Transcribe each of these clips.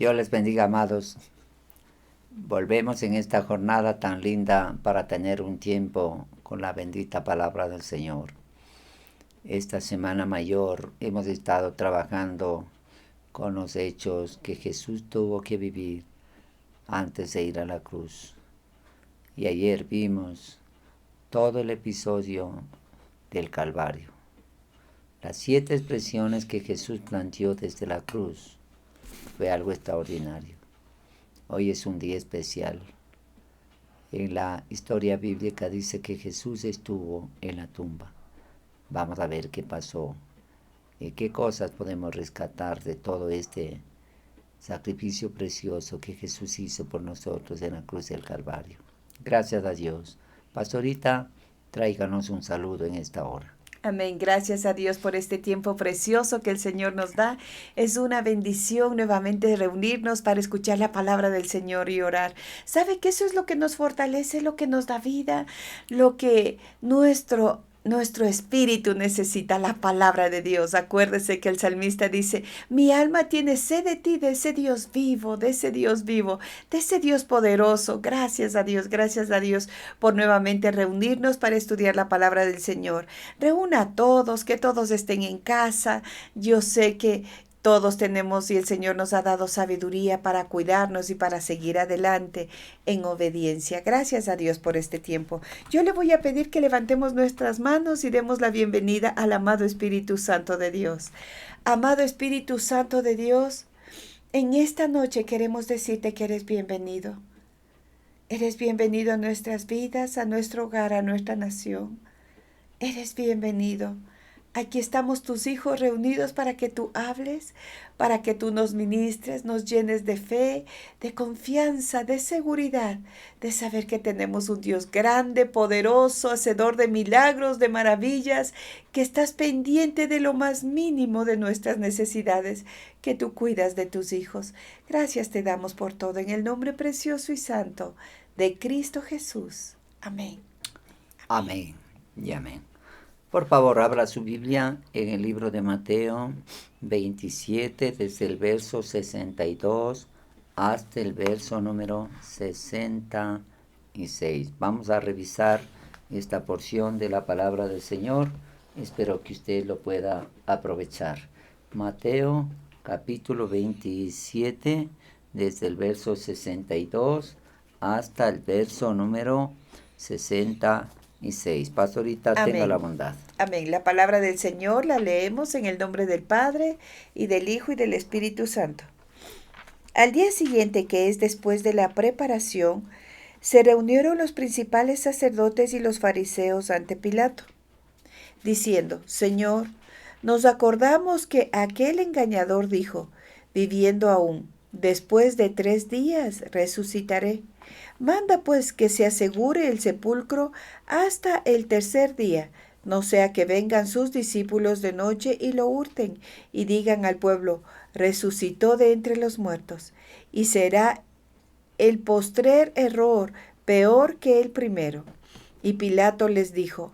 Dios les bendiga, amados. Volvemos en esta jornada tan linda para tener un tiempo con la bendita palabra del Señor. Esta semana mayor hemos estado trabajando con los hechos que Jesús tuvo que vivir antes de ir a la cruz. Y ayer vimos todo el episodio del Calvario. Las 7 expresiones que Jesús planteó desde la cruz fue algo extraordinario. Hoy es un día especial. En la historia bíblica dice que Jesús estuvo en la tumba. Vamos a ver qué pasó y qué cosas podemos rescatar de todo este sacrificio precioso que Jesús hizo por nosotros en la cruz del Calvario. Gracias a Dios. Pastorita, tráiganos un saludo en esta hora. Amén. Gracias a Dios por este tiempo precioso que el Señor nos da. Es una bendición nuevamente reunirnos para escuchar la palabra del Señor y orar. ¿Sabe que eso es lo que nos fortalece, lo que nos da vida, lo que nuestro espíritu necesita, la palabra de Dios? Acuérdese que el salmista dice, mi alma tiene sed de ti, de ese Dios vivo, de ese Dios vivo, de ese Dios poderoso. Gracias a Dios por nuevamente reunirnos para estudiar la palabra del Señor. Reúna a todos, que todos estén en casa. Yo sé que todos tenemos y el Señor nos ha dado sabiduría para cuidarnos y para seguir adelante en obediencia. Gracias a Dios por este tiempo. Yo le voy a pedir que levantemos nuestras manos y demos la bienvenida al amado Espíritu Santo de Dios. Amado Espíritu Santo de Dios, en esta noche queremos decirte que eres bienvenido. Eres bienvenido a nuestras vidas, a nuestro hogar, a nuestra nación. Eres bienvenido. Aquí estamos tus hijos reunidos para que tú hables, para que tú nos ministres, nos llenes de fe, de confianza, de seguridad, de saber que tenemos un Dios grande, poderoso, hacedor de milagros, de maravillas, que estás pendiente de lo más mínimo de nuestras necesidades, que tú cuidas de tus hijos. Gracias te damos por todo en el nombre precioso y santo de Cristo Jesús. Amén. Amén y amén. Por favor, abra su Biblia en el libro de Mateo 27, desde el verso 62 hasta el verso número 66. Vamos a revisar esta porción de la palabra del Señor. Espero que usted lo pueda aprovechar. Mateo capítulo 27, desde el verso 62 hasta el verso número 66. Pastorita, Amén. tenga la bondad. Amén. La palabra del Señor la leemos en el nombre del Padre, y del Hijo, y del Espíritu Santo. Al día siguiente, que es después de la preparación, se reunieron los principales sacerdotes y los fariseos ante Pilato, diciendo, Señor, nos acordamos que aquel engañador dijo, viviendo aún, después de 3 días resucitaré. Manda pues que se asegure el sepulcro hasta el 3er día, no sea que vengan sus discípulos de noche y lo hurten, y digan al pueblo, resucitó de entre los muertos, y será el postrer error peor que el primero. Y Pilato les dijo,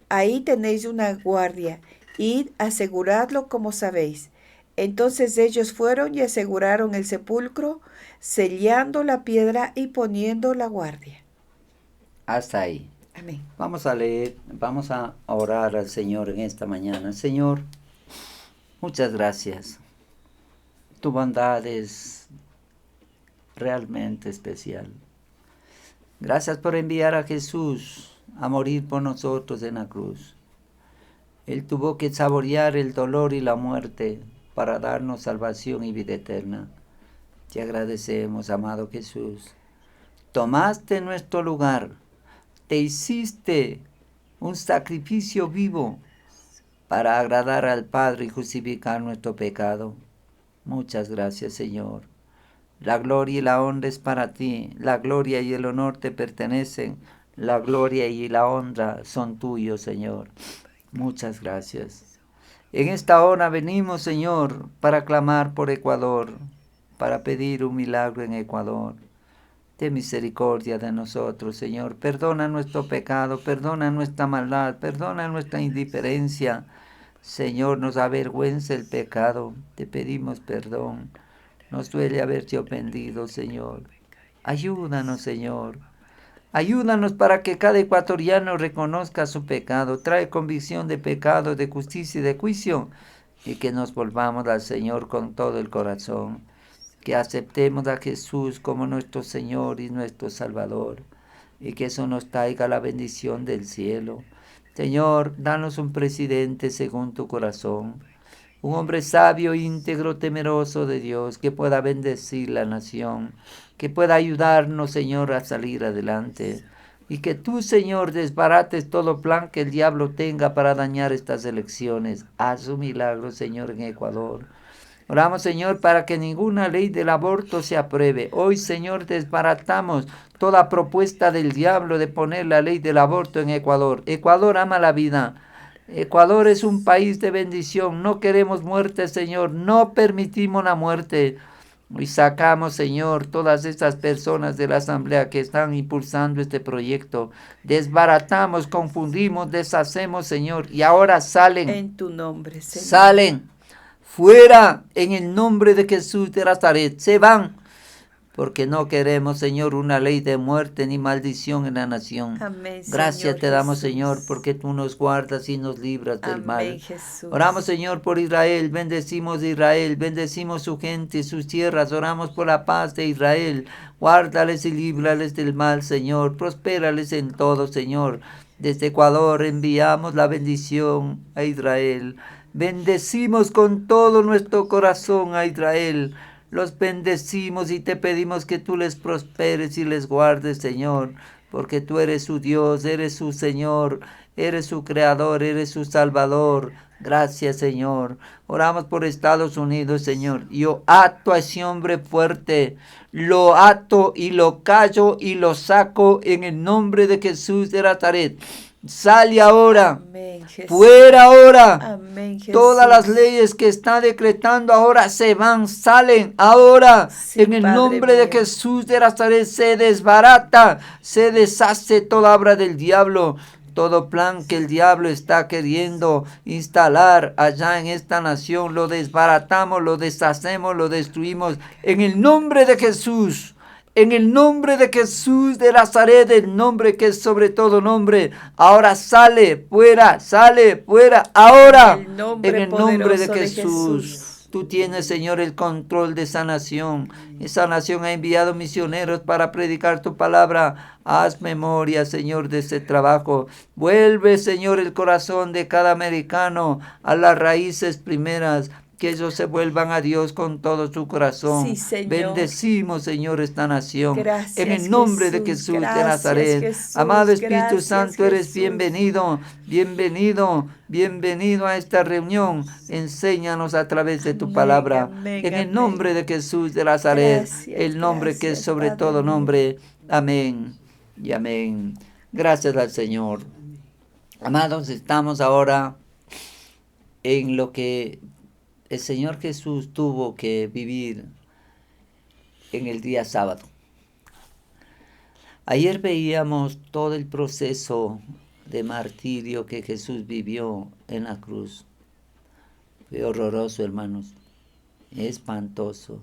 ahí tenéis una guardia, id, aseguradlo como sabéis. Entonces ellos fueron y aseguraron el sepulcro, sellando la piedra y poniendo la guardia. Hasta ahí. Amén. Vamos a leer, vamos a orar al Señor en esta mañana. Señor, muchas gracias. Tu bondad es realmente especial. Gracias por enviar a Jesús a morir por nosotros en la cruz. Él tuvo que saborear el dolor y la muerte para darnos salvación y vida eterna. Te agradecemos, amado Jesús. Tomaste nuestro lugar. Te hiciste un sacrificio vivo para agradar al Padre y justificar nuestro pecado. Muchas gracias, Señor. La gloria y la honra es para ti. La gloria y el honor te pertenecen. La gloria y la honra son tuyos, Señor. Muchas gracias. En esta hora venimos, Señor, para clamar por Ecuador, para pedir un milagro en Ecuador. Ten misericordia de nosotros, Señor. Perdona nuestro pecado, perdona nuestra maldad, perdona nuestra indiferencia. Señor, nos avergüenza el pecado. Te pedimos perdón. Nos duele haberte ofendido, Señor. Ayúdanos, Señor. Ayúdanos para que cada ecuatoriano reconozca su pecado, trae convicción de pecado, de justicia y de juicio, y que nos volvamos al Señor con todo el corazón, que aceptemos a Jesús como nuestro Señor y nuestro Salvador, y que eso nos traiga la bendición del cielo. Señor, danos un presidente según tu corazón, un hombre sabio, íntegro, temeroso de Dios, que pueda bendecir la nación, que pueda ayudarnos, Señor, a salir adelante. Y que tú, Señor, desbarates todo plan que el diablo tenga para dañar estas elecciones. Haz un milagro, Señor, en Ecuador. Oramos, Señor, para que ninguna ley del aborto se apruebe. Hoy, Señor, desbaratamos toda propuesta del diablo de poner la ley del aborto en Ecuador. Ecuador ama la vida. Ecuador es un país de bendición. No queremos muerte, Señor. No permitimos la muerte. Y sacamos, Señor, todas estas personas de la Asamblea que están impulsando este proyecto. Desbaratamos, confundimos, deshacemos, Señor. Y ahora salen. En tu nombre, Señor. Salen. Fuera en el nombre de Jesús de Nazaret. Se van. Porque no queremos, Señor, una ley de muerte ni maldición en la nación. Amén, Gracias Señor te damos, Jesús. Señor, porque tú nos guardas y nos libras del Amén, mal. Jesús. Oramos, Señor, por Israel. Bendecimos a Israel. Bendecimos su gente, sus tierras. Oramos por la paz de Israel. Guárdales y líbrales del mal, Señor. Prospérales en todo, Señor. Desde Ecuador enviamos la bendición a Israel. Bendecimos con todo nuestro corazón a Israel. Los bendecimos y te pedimos que tú les prosperes y les guardes, Señor, porque tú eres su Dios, eres su Señor, eres su Creador, eres su Salvador. Gracias, Señor. Oramos por Estados Unidos, Señor. Yo ato a ese hombre fuerte, lo ato y lo callo y lo saco en el nombre de Jesús de Nazaret. Sale ahora. Amén, Jesús. Fuera ahora. Amén, Jesús. Todas las leyes que está decretando ahora se van, salen ahora. Sí, en el Padre nombre de mío. Jesús de Nazaret se desbarata, se deshace toda obra del diablo. Todo plan que el diablo está queriendo instalar allá en esta nación, lo desbaratamos, lo deshacemos, lo destruimos. En el nombre de Jesús. En el nombre de Jesús de Nazaret, el nombre que es sobre todo nombre, ahora sale fuera, ahora, En el nombre en el nombre de poderoso de Jesús. Jesús. Tú tienes, Señor, el control de esa nación. Esa nación ha enviado misioneros para predicar tu palabra. Haz memoria, Señor, de ese trabajo. Vuelve, Señor, el corazón de cada americano a las raíces primeras. Que ellos se vuelvan a Dios con todo su corazón. Sí, Señor. Bendecimos, Señor, esta nación. Gracias, en el nombre de Jesús. Jesús de Gracias, Nazaret. Jesús. Amado Espíritu Gracias, Santo, eres Jesús. bienvenido, bienvenido, bienvenido a esta reunión. Enséñanos a través de tu Amén, palabra. amén, en el amén. nombre de Jesús de Nazaret. Gracias, el nombre que es gracias, sobre Padre todo mío. nombre. Amén y amén. Gracias al Señor. Amados, estamos ahora en lo que el Señor Jesús tuvo que vivir en el día sábado. Ayer veíamos todo el proceso de martirio que Jesús vivió en la cruz. Fue horroroso, hermanos, espantoso.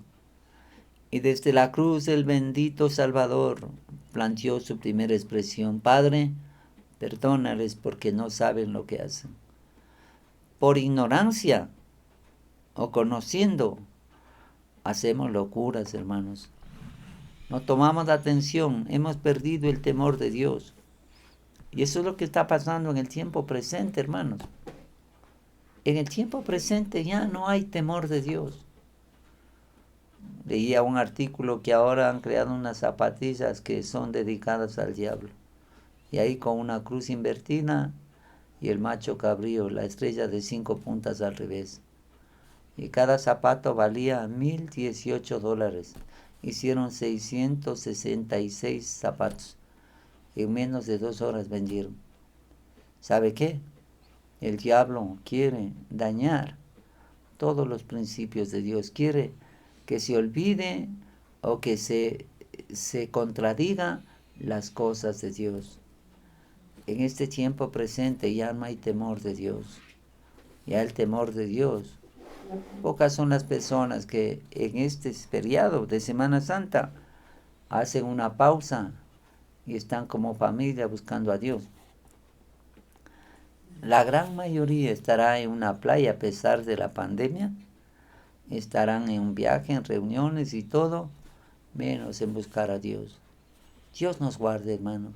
Y desde la cruz el bendito Salvador planteó su primera expresión: Padre, perdónales porque no saben lo que hacen. Por ignorancia o conociendo, hacemos locuras, hermanos. No tomamos atención, hemos perdido el temor de Dios. Y eso es lo que está pasando en el tiempo presente, hermanos. En el tiempo presente ya no hay temor de Dios. Leía un artículo que ahora han creado unas zapatillas que son dedicadas al diablo. Y ahí con una cruz invertida y el macho cabrío, la estrella de 5 puntas al revés. Y cada zapato valía $1,018. Hicieron 666 zapatos. En menos de 2 horas vendieron. ¿Sabe qué? El diablo quiere dañar todos los principios de Dios. Quiere que se olvide o que se contradiga las cosas de Dios. En este tiempo presente ya no hay temor de Dios. Ya el temor de Dios Pocas son las personas que en este feriado de Semana Santa hacen una pausa y están como familia buscando a Dios. La gran mayoría estará en una playa a pesar de la pandemia, estarán en un viaje, en reuniones y todo, menos en buscar a Dios. Dios nos guarde, hermano.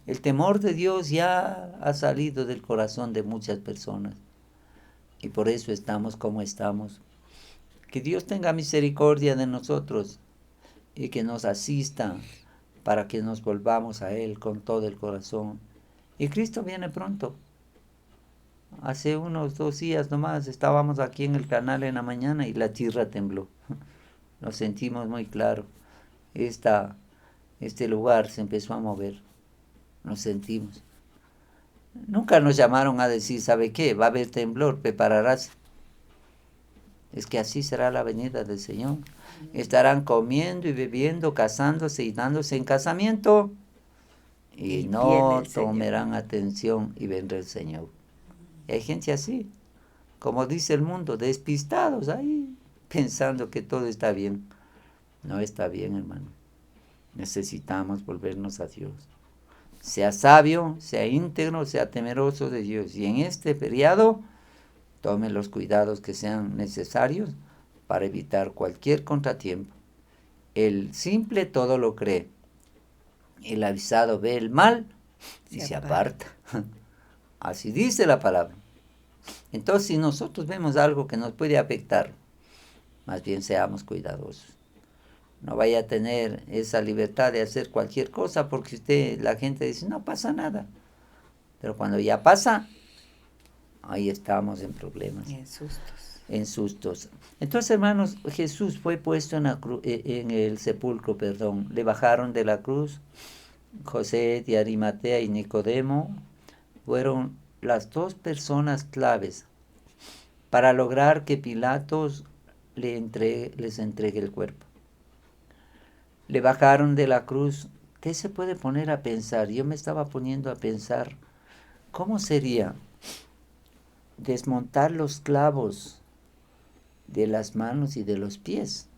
El temor de Dios ya ha salido del corazón de muchas personas y por eso estamos como estamos. Que Dios tenga misericordia de nosotros y que nos asista para que nos volvamos a Él con todo el corazón. Y Cristo viene pronto. Hace unos 2 días nomás estábamos aquí en el canal en la mañana y la tierra tembló. Lo sentimos muy claro. Este lugar se empezó a mover. Nos sentimos. Nunca nos llamaron a decir, ¿sabe qué? Va a haber temblor, prepararás. Es que así será la venida del Señor. Estarán comiendo y bebiendo, casándose y dándose en casamiento. Y no tomarán atención y vendrá el Señor. Y hay gente así, como dice el mundo, despistados ahí, pensando que todo está bien. No está bien, hermano. Necesitamos volvernos a Dios. Sea sabio, sea íntegro, sea temeroso de Dios. Y en este feriado, tome los cuidados que sean necesarios para evitar cualquier contratiempo. El simple todo lo cree. El avisado ve el mal y se aparta. Así dice la palabra. Entonces, si nosotros vemos algo que nos puede afectar, más bien seamos cuidadosos. No vaya a tener esa libertad de hacer cualquier cosa porque la gente dice, no pasa nada. Pero cuando ya pasa, ahí estamos en problemas. En sustos. En sustos. Entonces, hermanos, Jesús fue puesto en el sepulcro, Le bajaron de la cruz. José de Arimatea y Nicodemo fueron las 2 personas claves para lograr que Pilatos les entregue el cuerpo. Le bajaron de la cruz. ¿Qué se puede poner a pensar? Yo me estaba poniendo a pensar, ¿cómo sería desmontar los clavos de las manos y de los pies?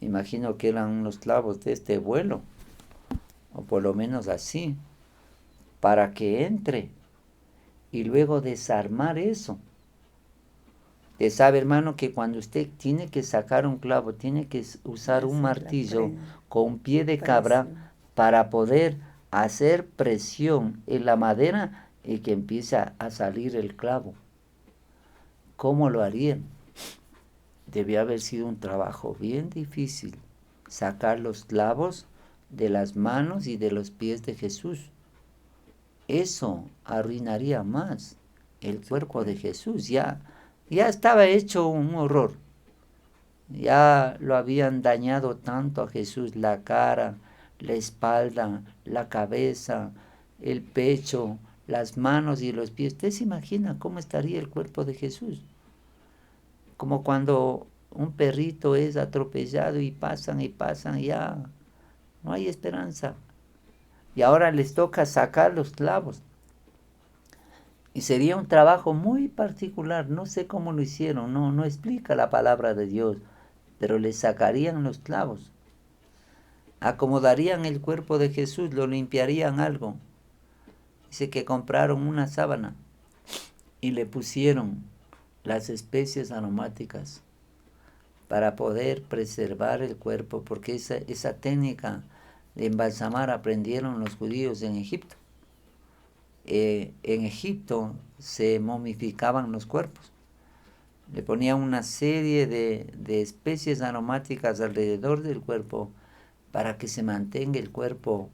Imagino que eran unos clavos de este vuelo, o por lo menos así, para que entre y luego desarmar eso. Usted sabe, hermano, que cuando usted tiene que sacar un clavo, tiene que usar un martillo con un pie de cabra para poder hacer presión en la madera y que empiece a salir el clavo. ¿Cómo lo harían? Debió haber sido un trabajo bien difícil sacar los clavos de las manos y de los pies de Jesús. Eso arruinaría más el cuerpo de Jesús. Ya estaba hecho un horror. Ya lo habían dañado tanto a Jesús, la cara, la espalda, la cabeza, el pecho, las manos y los pies. ¿Usted se imagina cómo estaría el cuerpo de Jesús? Como cuando un perrito es atropellado y pasan, ya no hay esperanza. Y ahora les toca sacar los clavos. Y sería un trabajo muy particular, no sé cómo lo hicieron, no explica la palabra de Dios, pero les sacarían los clavos, acomodarían el cuerpo de Jesús, lo limpiarían algo. Dice que compraron una sábana y le pusieron las especies aromáticas para poder preservar el cuerpo, porque esa técnica de embalsamar aprendieron los judíos en Egipto. En Egipto se momificaban los cuerpos. Le ponían una serie de especies aromáticas alrededor del cuerpo para que se mantenga el cuerpo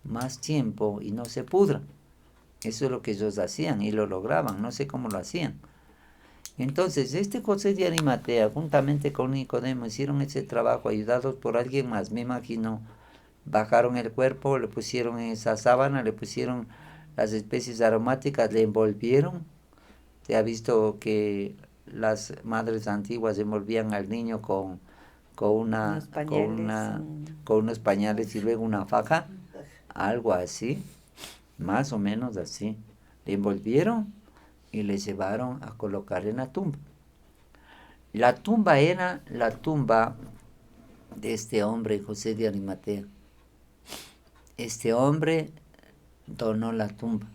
más tiempo y no se pudra. Eso es lo que ellos hacían y lo lograban, no sé cómo lo hacían. Entonces, José de Arimatea, juntamente con Nicodemo, hicieron ese trabajo ayudados por alguien más, me imagino. Bajaron el cuerpo, le pusieron en esa sábana, le pusieron las especies aromáticas, le envolvieron. Se ha visto que las madres antiguas envolvían al niño con unos pañales y luego una faja, algo así, más o menos así. Le envolvieron y le llevaron a colocar en la tumba. La tumba era la tumba de este hombre, José de Arimatea. Este hombre donó la tumba.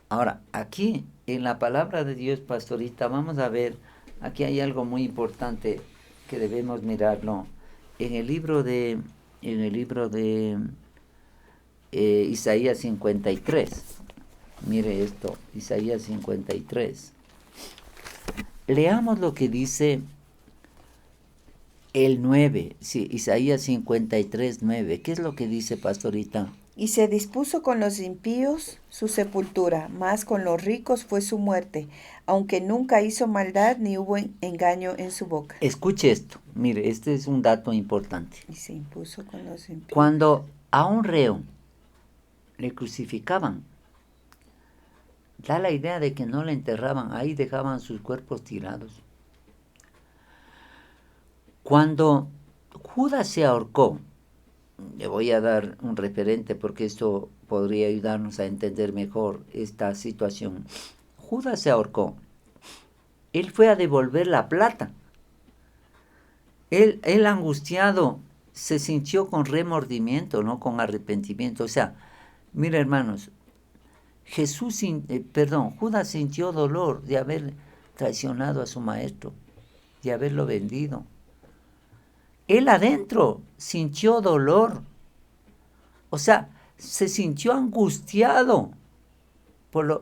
Ahora, aquí en la palabra de Dios, pastorita, vamos a ver, aquí hay algo muy importante que debemos mirarlo. En el libro de Isaías 53. Mire esto, Isaías 53. Leamos lo que dice el 9, sí, Isaías 53, 9. ¿Qué es lo que dice, pastorita? Y se dispuso con los impíos su sepultura, mas con los ricos fue su muerte, aunque nunca hizo maldad ni hubo engaño en su boca. Escuche esto, mire, este es un dato importante. Y se impuso con los impíos. Cuando a un reo le crucificaban, da la idea de que no le enterraban, ahí dejaban sus cuerpos tirados. Cuando Judas se ahorcó, le voy a dar un referente porque esto podría ayudarnos a entender mejor esta situación. Judas se ahorcó. Él fue a devolver la plata. Él angustiado se sintió con remordimiento, no con arrepentimiento. O sea, mira hermanos, Judas sintió dolor de haber traicionado a su maestro, de haberlo vendido. Él adentro sintió dolor. O sea, se sintió angustiado por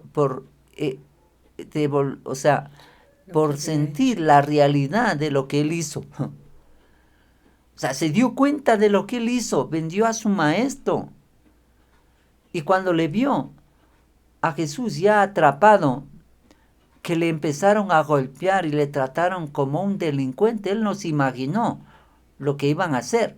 sentir la realidad de lo que él hizo. O sea, se dio cuenta de lo que él hizo, vendió a su maestro. Y cuando le vio a Jesús ya atrapado, que le empezaron a golpear y le trataron como un delincuente, él no se imaginó lo que iban a hacer.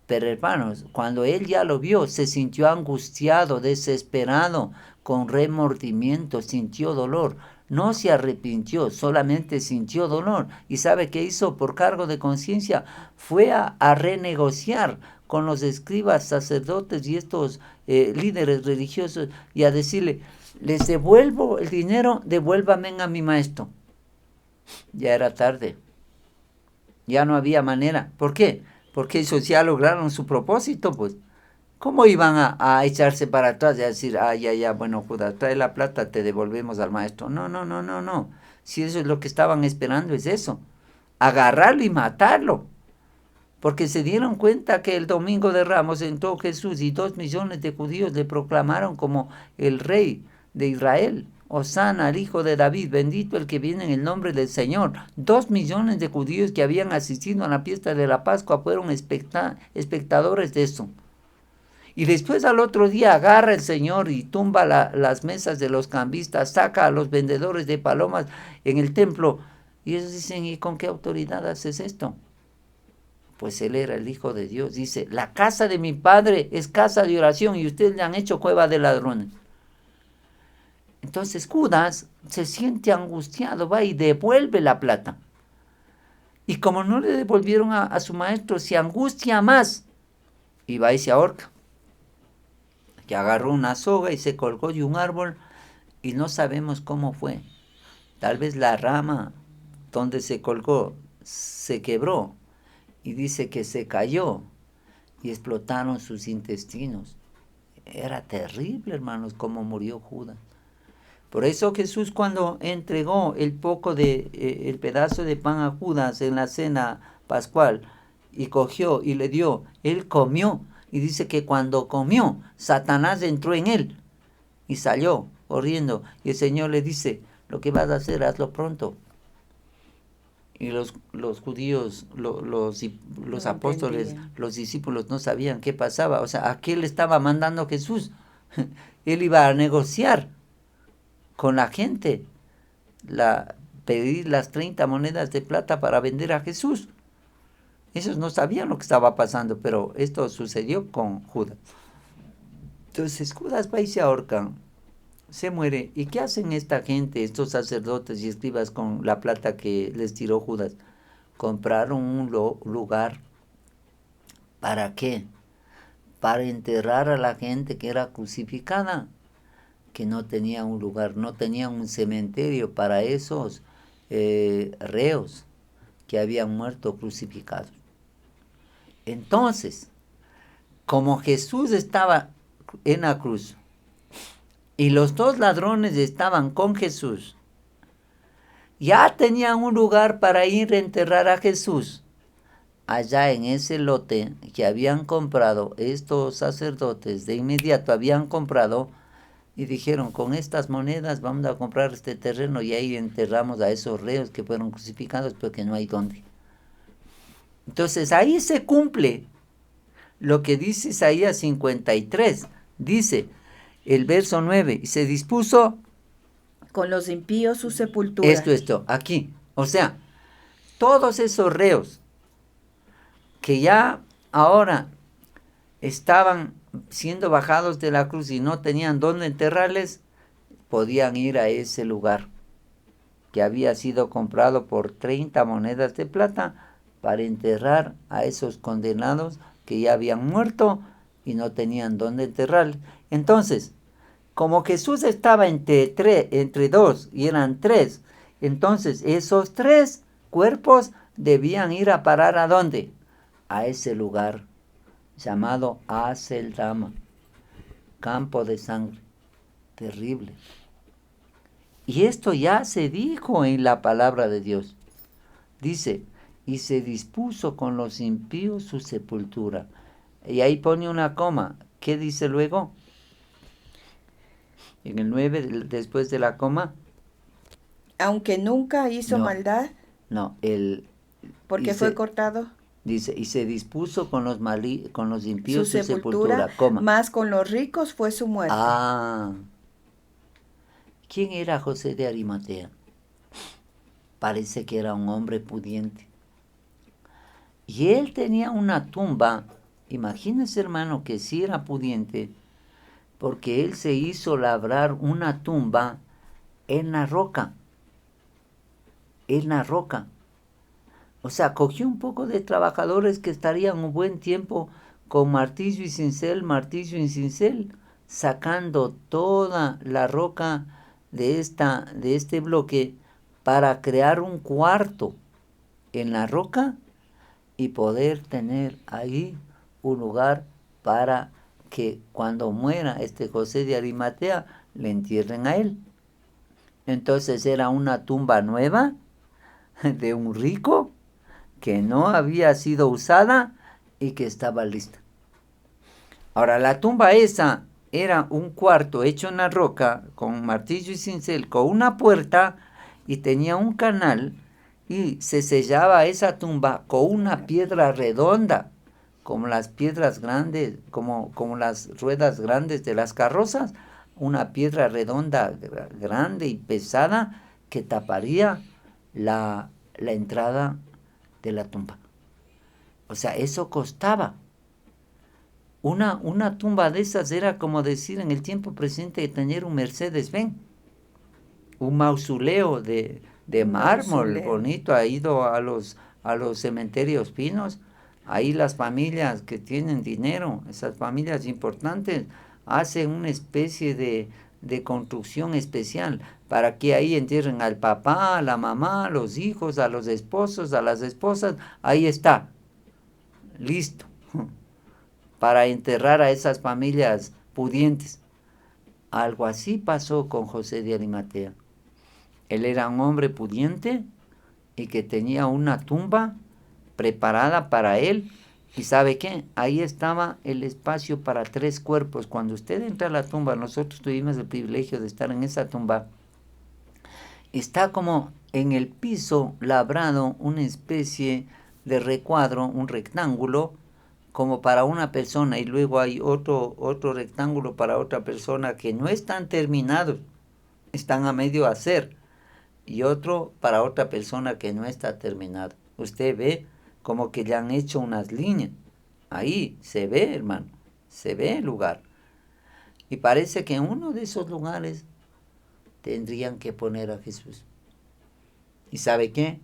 Pero hermanos, cuando él ya lo vio, se sintió angustiado, desesperado, con remordimiento, sintió dolor. No se arrepintió, solamente sintió dolor. ¿Y sabe qué hizo? Por cargo de conciencia, fue a renegociar con los escribas, sacerdotes y estos líderes religiosos y a decirle, les devuelvo el dinero, devuélvame a mi maestro. Ya era tarde. Ya no había manera. ¿Por qué? Porque ellos ya lograron su propósito, pues. ¿Cómo iban a echarse para atrás y a decir, ya, bueno, Judas, trae la plata, te devolvemos al maestro? No. Si eso es lo que estaban esperando, es eso. Agarrarlo y matarlo. Porque se dieron cuenta que el domingo de Ramos entró Jesús y 2 millones de judíos le proclamaron como el rey de Israel. Hosana al hijo de David, bendito el que viene en el nombre del Señor. 2 millones de judíos que habían asistido a la fiesta de la Pascua fueron espectadores de eso. Y después al otro día agarra el Señor y tumba las mesas de los cambistas, saca a los vendedores de palomas en el templo. Y ellos dicen, ¿y con qué autoridad haces esto? Pues él era el Hijo de Dios. Dice, la casa de mi padre es casa de oración y ustedes le han hecho cueva de ladrones. Entonces Judas se siente angustiado, va y devuelve la plata. Y como no le devolvieron a su maestro, se angustia más y va y se ahorca. Que agarró una soga y se colgó de un árbol y no sabemos cómo fue. Tal vez la rama donde se colgó se quebró y dice que se cayó y explotaron sus intestinos. Era terrible, hermanos, cómo murió Judas. Por eso Jesús, cuando entregó el pedazo de pan a Judas en la cena pascual y cogió y le dio, él comió. Y dice que cuando comió, Satanás entró en él y salió corriendo. Y el Señor le dice, lo que vas a hacer, hazlo pronto. Y los judíos, los apóstoles, los discípulos no sabían qué pasaba. O sea, ¿a qué le estaba mandando Jesús? Él iba a negociar con la gente, pedir las 30 monedas de plata para vender a Jesús. Ellos no sabían lo que estaba pasando, pero esto sucedió con Judas. Entonces Judas va y se ahorca, se muere. ¿Y qué hacen esta gente, estos sacerdotes y escribas con la plata que les tiró Judas? Compraron un lugar. ¿Para qué? Para enterrar a la gente que era crucificada, que no tenía un lugar, no tenían un cementerio para esos reos que habían muerto crucificados. Entonces, como Jesús estaba en la cruz y los dos ladrones estaban con Jesús, ya tenían un lugar para ir a enterrar a Jesús. Allá en ese lote que habían comprado estos sacerdotes, de inmediato habían comprado y dijeron, con estas monedas vamos a comprar este terreno y ahí enterramos a esos reos que fueron crucificados porque no hay dónde. Entonces ahí se cumple lo que dice Isaías 53. Dice el verso 9, y se dispuso con los impíos su sepultura. Esto, aquí. O sea, todos esos reos que ya ahora estaban siendo bajados de la cruz y no tenían dónde enterrarles, podían ir a ese lugar que había sido comprado por 30 monedas de plata para enterrar a esos condenados que ya habían muerto y no tenían dónde enterrarles. Entonces, como Jesús estaba entre dos y eran tres, entonces esos tres cuerpos debían ir a parar ¿a dónde? A ese lugar llamado Aceldama, campo de sangre, terrible. Y esto ya se dijo en la palabra de Dios. Dice, y se dispuso con los impíos su sepultura. Y ahí pone una coma. ¿Qué dice luego? En el 9, después de la coma. Aunque nunca hizo maldad. No, porque fue cortado. Dice, y se dispuso con los impíos su sepultura, coma. Mas con los ricos fue su muerte. ¿Quién era José de Arimatea? Parece que era un hombre pudiente. Y él tenía una tumba, imagínense hermano que sí era pudiente, porque él se hizo labrar una tumba en la roca. En la roca. O sea, cogió un poco de trabajadores que estarían un buen tiempo con martillo y cincel, sacando toda la roca de este bloque para crear un cuarto en la roca y poder tener ahí un lugar para que cuando muera este José de Arimatea le entierren a él. Entonces era una tumba nueva de un rico que no había sido usada y que estaba lista. Ahora, la tumba esa era un cuarto hecho en la roca con martillo y cincel, con una puerta y tenía un canal y se sellaba esa tumba con una piedra redonda, como las piedras grandes, como las ruedas grandes de las carrozas, una piedra redonda grande y pesada que taparía la entrada de la tumba. O sea, eso costaba. Una tumba de esas era como decir en el tiempo presente de tener un Mercedes-Benz, un mausoleo de mármol bonito. Ha ido a los cementerios pinos, ahí las familias que tienen dinero, esas familias importantes, hacen una especie de construcción especial para que ahí entierren al papá, a la mamá, a los hijos, a los esposos, a las esposas. Ahí está, listo, para enterrar a esas familias pudientes. Algo así pasó con José de Arimatea. Él era un hombre pudiente y que tenía una tumba preparada para él. ¿Y sabe qué? Ahí estaba el espacio para 3 cuerpos. Cuando usted entra a la tumba, nosotros tuvimos el privilegio de estar en esa tumba, está como en el piso labrado una especie de recuadro, un rectángulo, como para una persona, y luego hay otro rectángulo para otra persona que no están terminados, están a medio hacer, y otro para otra persona que no está terminado. Usted ve como que le han hecho unas líneas. Ahí se ve, hermano, se ve el lugar. Y parece que en uno de esos lugares tendrían que poner a Jesús. ¿Y sabe qué?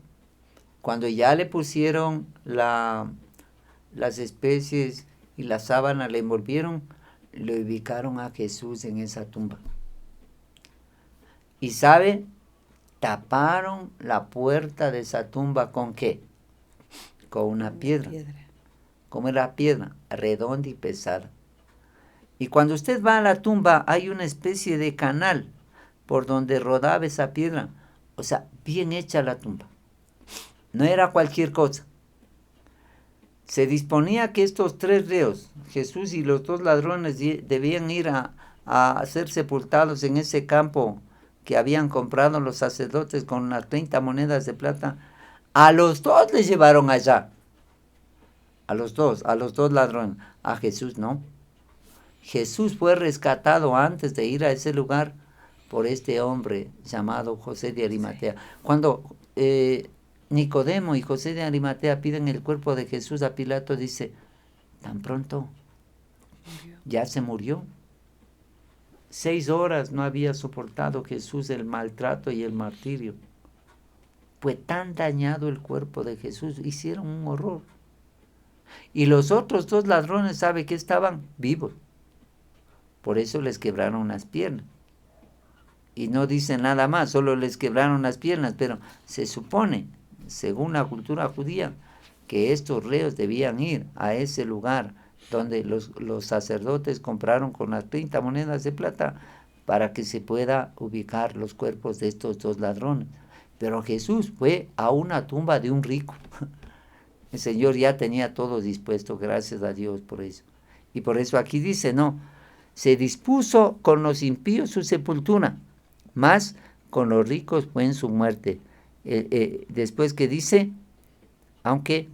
Cuando ya le pusieron las especies y la sábana, le envolvieron, le ubicaron a Jesús en esa tumba. Y sabe, taparon la puerta de esa tumba ¿con qué? Con una piedra. ¿Cómo era piedra? Redonda y pesada. Y cuando usted va a la tumba hay una especie de canal por donde rodaba esa piedra. O sea, bien hecha la tumba. No era cualquier cosa. Se disponía que estos 3 reos, Jesús y los 2 ladrones, debían ir a ser sepultados en ese campo que habían comprado los sacerdotes con las 30 monedas de plata. A los 2 les llevaron allá. A los dos ladrones. A Jesús no. Jesús fue rescatado antes de ir a ese lugar por este hombre llamado José de Arimatea. Cuando Nicodemo y José de Arimatea piden el cuerpo de Jesús a Pilato, dice, tan pronto, ya se murió. 6 horas no había soportado Jesús el maltrato y el martirio. Fue tan dañado el cuerpo de Jesús, hicieron un horror. Y los otros 2 ladrones, ¿sabe que estaban? Vivos. Por eso les quebraron las piernas. Y no dicen nada más, solo les quebraron las piernas, pero se supone, según la cultura judía, que estos reos debían ir a ese lugar donde los sacerdotes compraron con las 30 monedas de plata para que se pueda ubicar los cuerpos de estos 2 ladrones. Pero Jesús fue a una tumba de un rico. El Señor ya tenía todo dispuesto, gracias a Dios por eso. Y por eso aquí dice, no, se dispuso con los impíos su sepultura, mas con los ricos fue en su muerte. Después que dice, aunque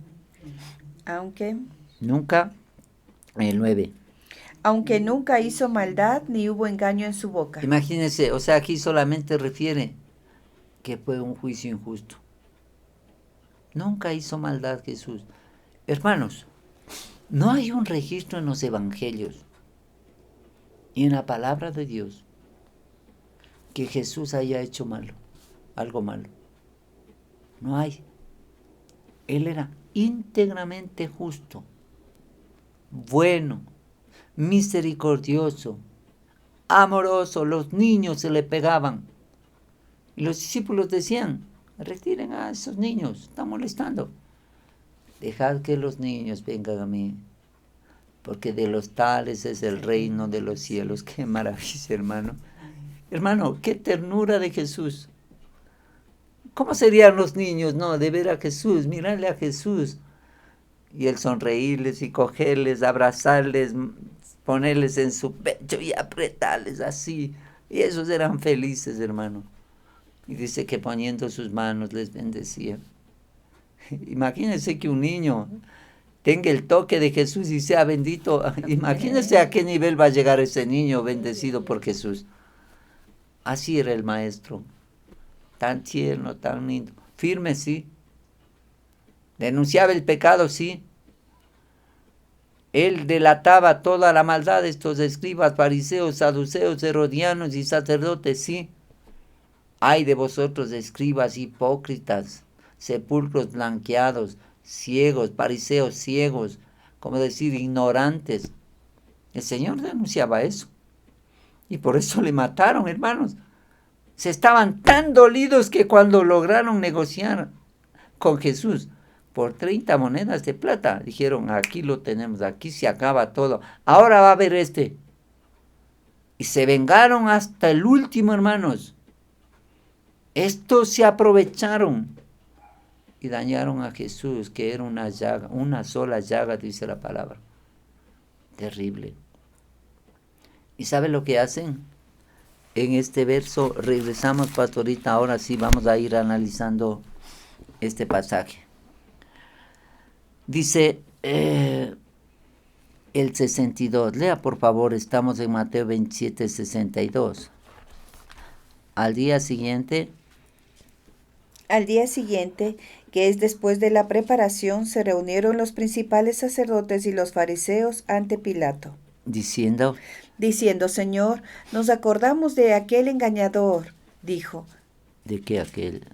nunca, el 9. Aunque nunca hizo maldad, ni hubo engaño en su boca. Imagínense, o sea, aquí solamente refiere que fue un juicio injusto. Nunca hizo maldad Jesús. Hermanos, no hay un registro en los evangelios y en la palabra de Dios que Jesús haya hecho algo malo. No hay. Él era íntegramente justo, bueno, misericordioso, amoroso. Los niños se le pegaban. Y los discípulos decían, retiren a esos niños, están molestando. Dejad que los niños vengan a mí, porque de los tales es el reino de los cielos. Qué maravilla, hermano. Hermano, qué ternura de Jesús. ¿Cómo serían los niños, no? De ver a Jesús, mirarle a Jesús. Y él sonreírles y cogerles, abrazarles, ponerles en su pecho y apretarles así. Y esos eran felices, hermano. Y dice que poniendo sus manos les bendecía. Imagínense que un niño tenga el toque de Jesús y sea bendito. Imagínense a qué nivel va a llegar ese niño bendecido por Jesús. Así era el maestro. Tan tierno, tan lindo. Firme, sí. Denunciaba el pecado, sí. Él delataba toda la maldad de estos escribas, fariseos, saduceos, herodianos y sacerdotes, sí. Ay de vosotros, escribas hipócritas, sepulcros blanqueados, ciegos, fariseos ciegos, como decir, ignorantes. El Señor denunciaba eso. Y por eso le mataron, hermanos. Se estaban tan dolidos que cuando lograron negociar con Jesús por 30 monedas de plata, dijeron, aquí lo tenemos, aquí se acaba todo. Ahora va a haber este. Y se vengaron hasta el último, hermanos. Estos se aprovecharon y dañaron a Jesús, que era una llaga, una sola llaga, dice la palabra. Terrible. ¿Y sabe lo que hacen? En este verso, regresamos, pastorita, ahora sí vamos a ir analizando este pasaje. Dice el 62, lea por favor, estamos en Mateo 27, 62. Al día siguiente, que es después de la preparación, se reunieron los principales sacerdotes y los fariseos ante Pilato. diciendo, Señor, nos acordamos de aquel engañador, dijo. ¿de qué aquel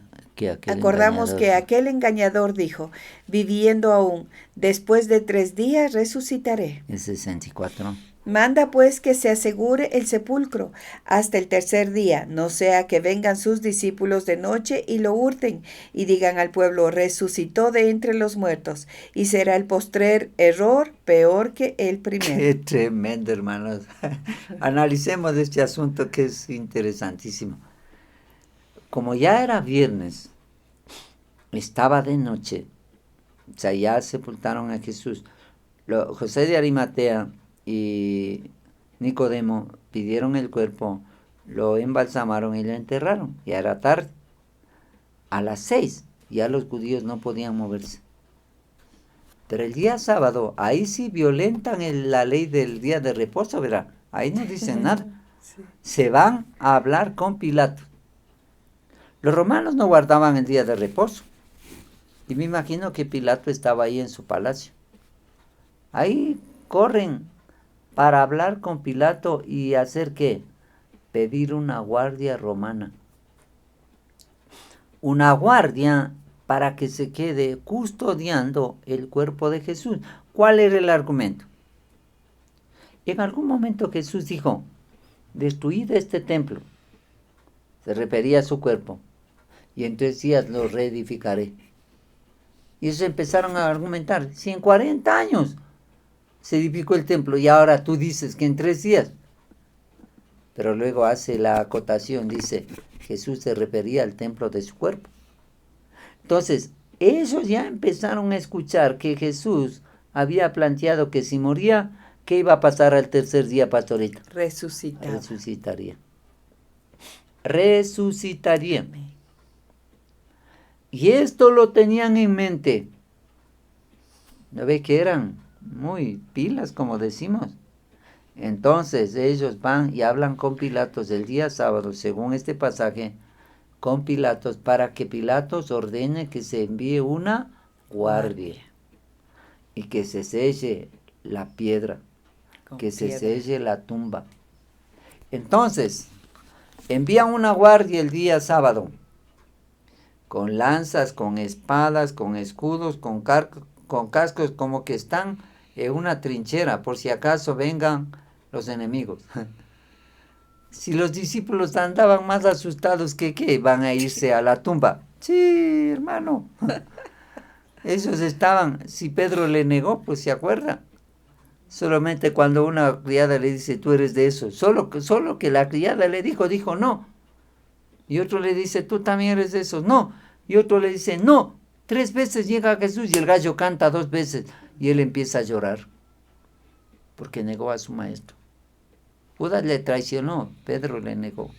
Acordamos engañador? que aquel engañador dijo, viviendo aún, después de 3 días resucitaré. El 64. Manda pues que se asegure el sepulcro hasta el tercer día, no sea que vengan sus discípulos de noche y lo hurten y digan al pueblo, resucitó de entre los muertos, y será el postrer error peor que el primero. Qué tremendo, hermanos. Analicemos este asunto que es interesantísimo. Como ya era viernes, estaba de noche, o sea, ya sepultaron a Jesús. José de Arimatea y Nicodemo pidieron el cuerpo, lo embalsamaron y lo enterraron. Ya era tarde. A las 6 ya los judíos no podían moverse. Pero el día sábado, ahí sí violentan la ley del día de reposo, ¿verdad? Ahí no dicen nada. Sí. Se van a hablar con Pilato. Los romanos no guardaban el día de reposo. Y me imagino que Pilato estaba ahí en su palacio. Ahí corren para hablar con Pilato y hacer ¿qué? Pedir una guardia romana. Una guardia para que se quede custodiando el cuerpo de Jesús. ¿Cuál era el argumento? En algún momento Jesús dijo, destruid este templo. Se refería a su cuerpo. Y en 3 días lo reedificaré. Y ellos empezaron a argumentar, si en 40 años se edificó el templo y ahora tú dices que en 3 días. Pero luego hace la acotación, dice, Jesús se refería al templo de su cuerpo. Entonces, ellos ya empezaron a escuchar que Jesús había planteado que si moría, ¿qué iba a pasar al tercer día, pastorita? Resucitaría. Resucitaría. Y esto lo tenían en mente. ¿No ve que eran muy pilas, como decimos? Entonces ellos van y hablan con Pilatos el día sábado, según este pasaje, con Pilatos, para que Pilatos ordene que se envíe una guardia y que se selle la piedra, que se selle la tumba. Entonces, envían una guardia el día sábado, con lanzas, con espadas, con escudos, con cascos, como que están en una trinchera, por si acaso vengan los enemigos. Si los discípulos andaban más asustados que qué, van a irse a la tumba. Sí, hermano. Esos estaban, si Pedro le negó, pues se acuerda. Solamente cuando una criada le dice, tú eres de esos. Solo que la criada le dijo no. Y otro le dice, tú también eres de esos. No. Y otro le dice, no. 3 veces llega Jesús y el gallo canta 2 veces. Y él empieza a llorar. Porque negó a su maestro. Judas le traicionó, Pedro le negó.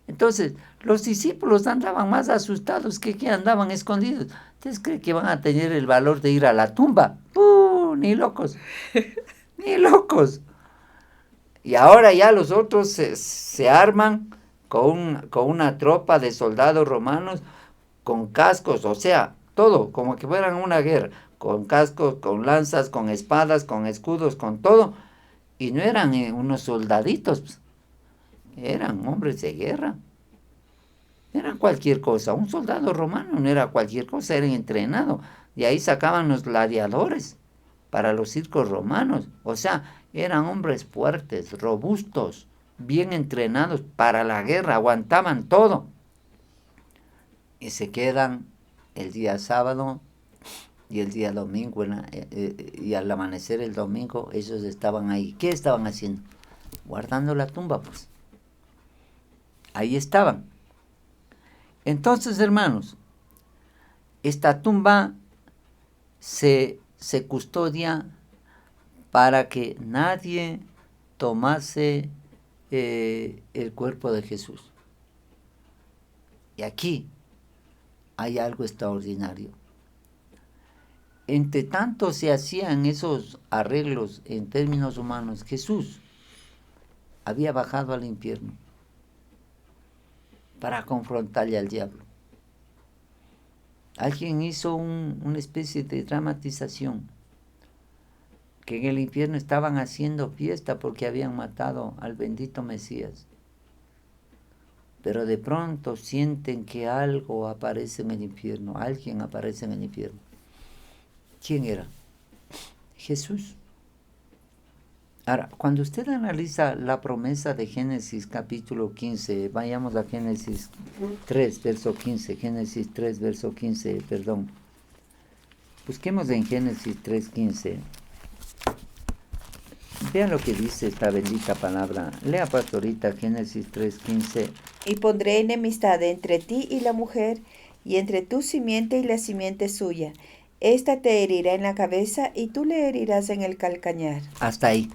Entonces, los discípulos andaban más asustados que andaban escondidos. ¿Ustedes creen que van a tener el valor de ir a la tumba? Ni locos. Ni locos. Y ahora ya los otros se arman con una tropa de soldados romanos con cascos, o sea, todo, como que fueran una guerra, con cascos, con lanzas, con espadas, con escudos, con todo. Y no eran unos soldaditos, eran hombres de guerra. Eran cualquier cosa. Un soldado romano no era cualquier cosa, era entrenado. De ahí sacaban los gladiadores para los circos romanos. O sea, eran hombres fuertes, robustos, bien entrenados para la guerra, aguantaban todo. Y se quedan el día sábado y el día domingo, y al amanecer el domingo, ellos estaban ahí. ¿Qué estaban haciendo? Guardando la tumba, pues. Ahí estaban. Entonces, hermanos, esta tumba se custodia para que nadie tomase el cuerpo de Jesús. Y aquí hay algo extraordinario. Entre tanto se hacían esos arreglos en términos humanos, Jesús había bajado al infierno para confrontarle al diablo. Alguien hizo una especie de dramatización, que en el infierno estaban haciendo fiesta porque habían matado al bendito Mesías. Pero de pronto sienten que algo aparece en el infierno, alguien aparece en el infierno. ¿Quién era? Jesús. Ahora, cuando usted analiza la promesa de Génesis capítulo 15, vayamos a Génesis 3, verso 15, Génesis 3, verso 15, perdón. Busquemos en Génesis 3, 15. Vean lo que dice esta bendita palabra. Lea, pastorita, Génesis 3, 15. Y pondré enemistad entre ti y la mujer, y entre tu simiente y la simiente suya. Esta te herirá en la cabeza, y tú le herirás en el calcañar. Hasta ahí.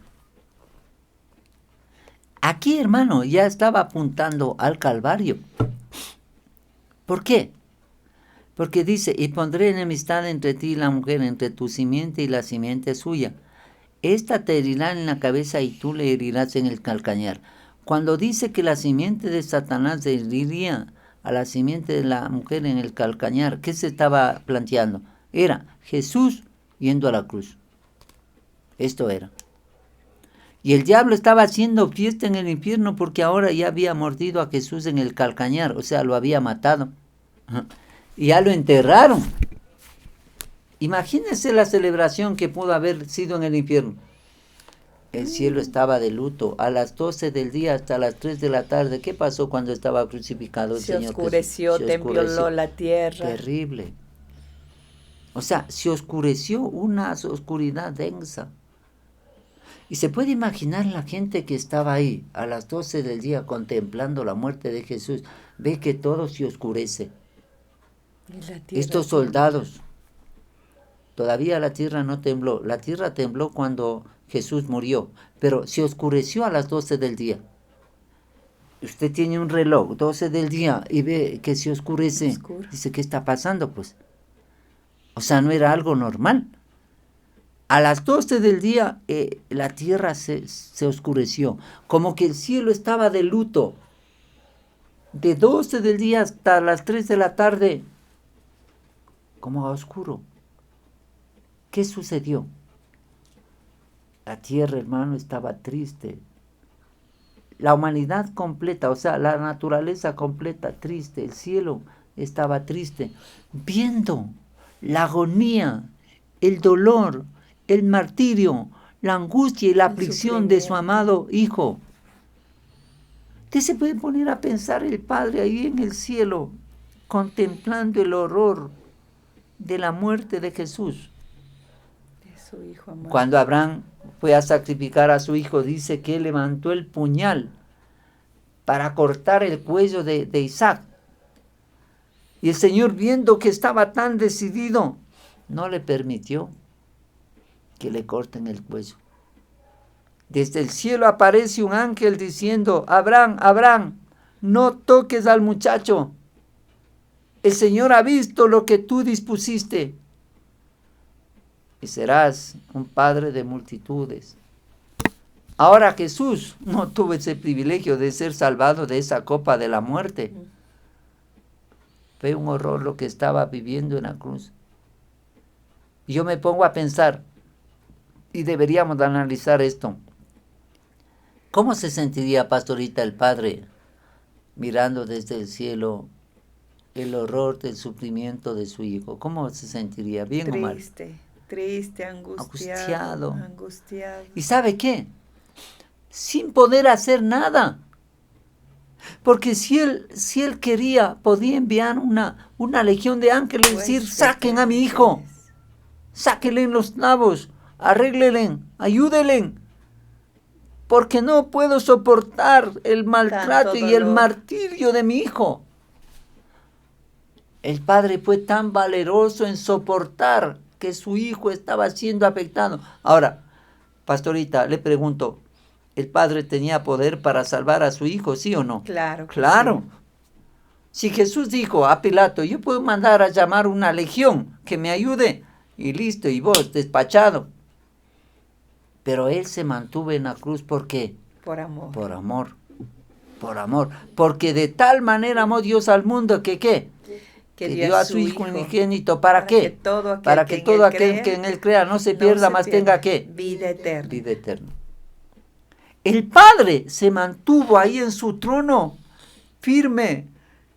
Aquí, hermano, ya estaba apuntando al Calvario. ¿Por qué? Porque dice, y pondré enemistad entre ti y la mujer, entre tu simiente y la simiente suya. Esta te herirá en la cabeza y tú le herirás en el calcañar. Cuando dice que la simiente de Satanás heriría a la simiente de la mujer en el calcañar, ¿qué se estaba planteando? Era Jesús yendo a la cruz. Esto era. Y el diablo estaba haciendo fiesta en el infierno porque ahora ya había mordido a Jesús en el calcañar, o sea, lo había matado. Y ya lo enterraron. Imagínense la celebración que pudo haber sido en el infierno. El cielo estaba de luto. A las 12 del día hasta las 3 de la tarde. ¿Qué pasó cuando estaba crucificado el Señor Jesús? Se oscureció, tembló la tierra. Terrible. O sea, se oscureció, una oscuridad densa. Y se puede imaginar la gente que estaba ahí a las 12 del día contemplando la muerte de Jesús. Ve que todo se oscurece. Estos soldados, todavía la tierra no tembló. La tierra tembló cuando Jesús murió, pero se oscureció a las 12 del día. Usted tiene un reloj, 12 del día, y ve que se oscurece. Dice, ¿qué está pasando? Pues, o sea, no era algo normal. A las 12 del día la tierra se oscureció, como que el cielo estaba de luto. De 12 del día hasta las 3 de la tarde, como a oscuro. ¿Qué sucedió? La tierra, hermano, estaba triste. La humanidad completa, o sea, la naturaleza completa, triste. El cielo estaba triste, viendo la agonía, el dolor, el martirio, la angustia y la aflicción de su amado Hijo. Usted se puede poner a pensar el Padre ahí en el cielo, contemplando el horror de la muerte de Jesús. De su hijo amado. Cuando Abraham fue a sacrificar a su hijo, dice que él levantó el puñal para cortar el cuello de Isaac. Y el Señor, viendo que estaba tan decidido, no le permitió que le corten el cuello. Desde el cielo aparece un ángel diciendo, Abraham, Abraham, no toques al muchacho. El Señor ha visto lo que tú dispusiste. Y serás un padre de multitudes. Ahora Jesús no tuvo ese privilegio de ser salvado de esa copa de la muerte. Fue un horror lo que estaba viviendo en la cruz. Y yo me pongo a pensar, y deberíamos de analizar esto. ¿Cómo se sentiría, pastorita, el Padre mirando desde el cielo el horror del sufrimiento de su hijo? ¿Cómo se sentiría? ¿Bien o mal? Triste, angustiado. ¿Y sabe qué? Sin poder hacer nada. Porque si él quería, podía enviar una legión de ángeles y decir, saquen a mi hijo, sáquenle los nabos, arréglenle, ayúdenle, porque no puedo soportar el maltrato y el martirio de mi hijo. El padre fue tan valeroso en soportar que su hijo estaba siendo afectado. Ahora, pastorita, le pregunto, ¿el padre tenía poder para salvar a su hijo, sí o no? Claro. Claro. Sí. Si Jesús dijo a Pilato, yo puedo mandar a llamar una legión que me ayude, y listo, y vos, despachado. Pero él se mantuvo en la cruz, ¿por qué? Por amor. Por amor. Por amor. Porque de tal manera amó Dios al mundo que ¿qué? Que dio a su Hijo unigénito. ¿Para qué? Para que todo aquel que en él crea no se pierda, mas tenga ¿qué? Vida eterna. Vida eterna. El Padre se mantuvo ahí en su trono, firme.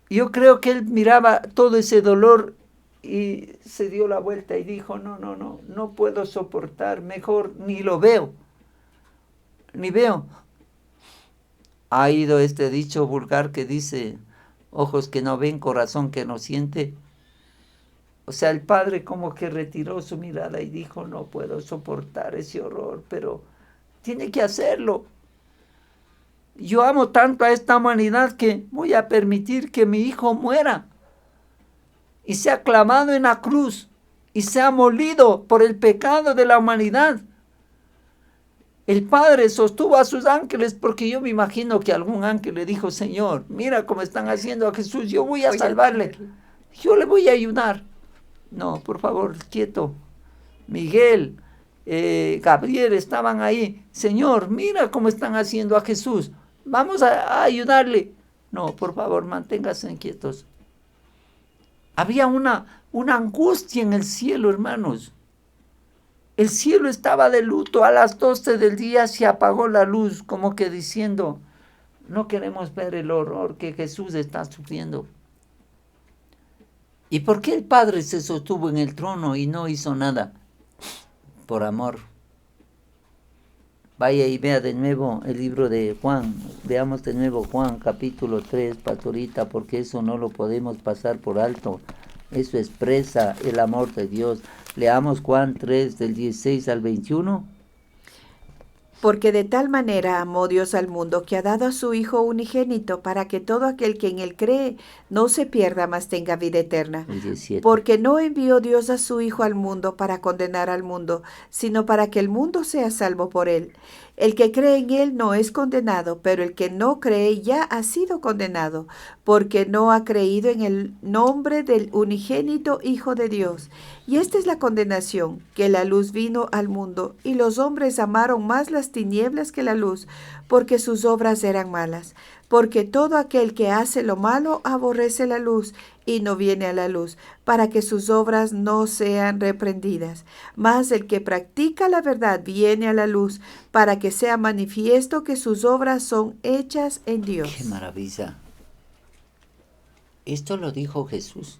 Yo creo que él miraba todo ese dolor y se dio la vuelta y dijo, no puedo soportar, mejor ni lo veo. ni veo. Ha ido este dicho vulgar que dice, ojos que no ven, corazón que no siente. O sea, el padre como que retiró su mirada y dijo, no puedo soportar ese horror, pero tiene que hacerlo. Yo amo tanto a esta humanidad que voy a permitir que mi hijo muera y sea clavado en la cruz y sea molido por el pecado de la humanidad. El Padre sostuvo a sus ángeles, porque yo me imagino que algún ángel le dijo, Señor, mira cómo están haciendo a Jesús, yo voy a salvarle, yo le voy a ayudar. No, por favor, quieto. Miguel, Gabriel estaban ahí. Señor, mira cómo están haciendo a Jesús, vamos a ayudarle. No, por favor, manténganse quietos. Había una angustia en el cielo, hermanos. El cielo estaba de luto. A las 12 del día se apagó la luz, como que diciendo, no queremos ver el horror que Jesús está sufriendo. ¿Y por qué el Padre se sostuvo en el trono y no hizo nada? Por amor. Vaya y vea de nuevo el libro de Juan. Veamos de nuevo Juan, capítulo 3, pastorita, porque eso no lo podemos pasar por alto. Eso expresa el amor de Dios. Leamos Juan 3, del 16 al 21. Porque de tal manera amó Dios al mundo, que ha dado a su Hijo unigénito, para que todo aquel que en él cree no se pierda, mas tenga vida eterna. El 17. Porque no envió Dios a su Hijo al mundo para condenar al mundo, sino para que el mundo sea salvo por él. El que cree en él no es condenado, pero el que no cree ya ha sido condenado, porque no ha creído en el nombre del unigénito Hijo de Dios. Y esta es la condenación, que la luz vino al mundo, y los hombres amaron más las tinieblas que la luz, porque sus obras eran malas. Porque todo aquel que hace lo malo aborrece la luz, y no viene a la luz, para que sus obras no sean reprendidas. Mas el que practica la verdad viene a la luz, para que sea manifiesto que sus obras son hechas en Dios. ¡Qué maravilla! Esto lo dijo Jesús.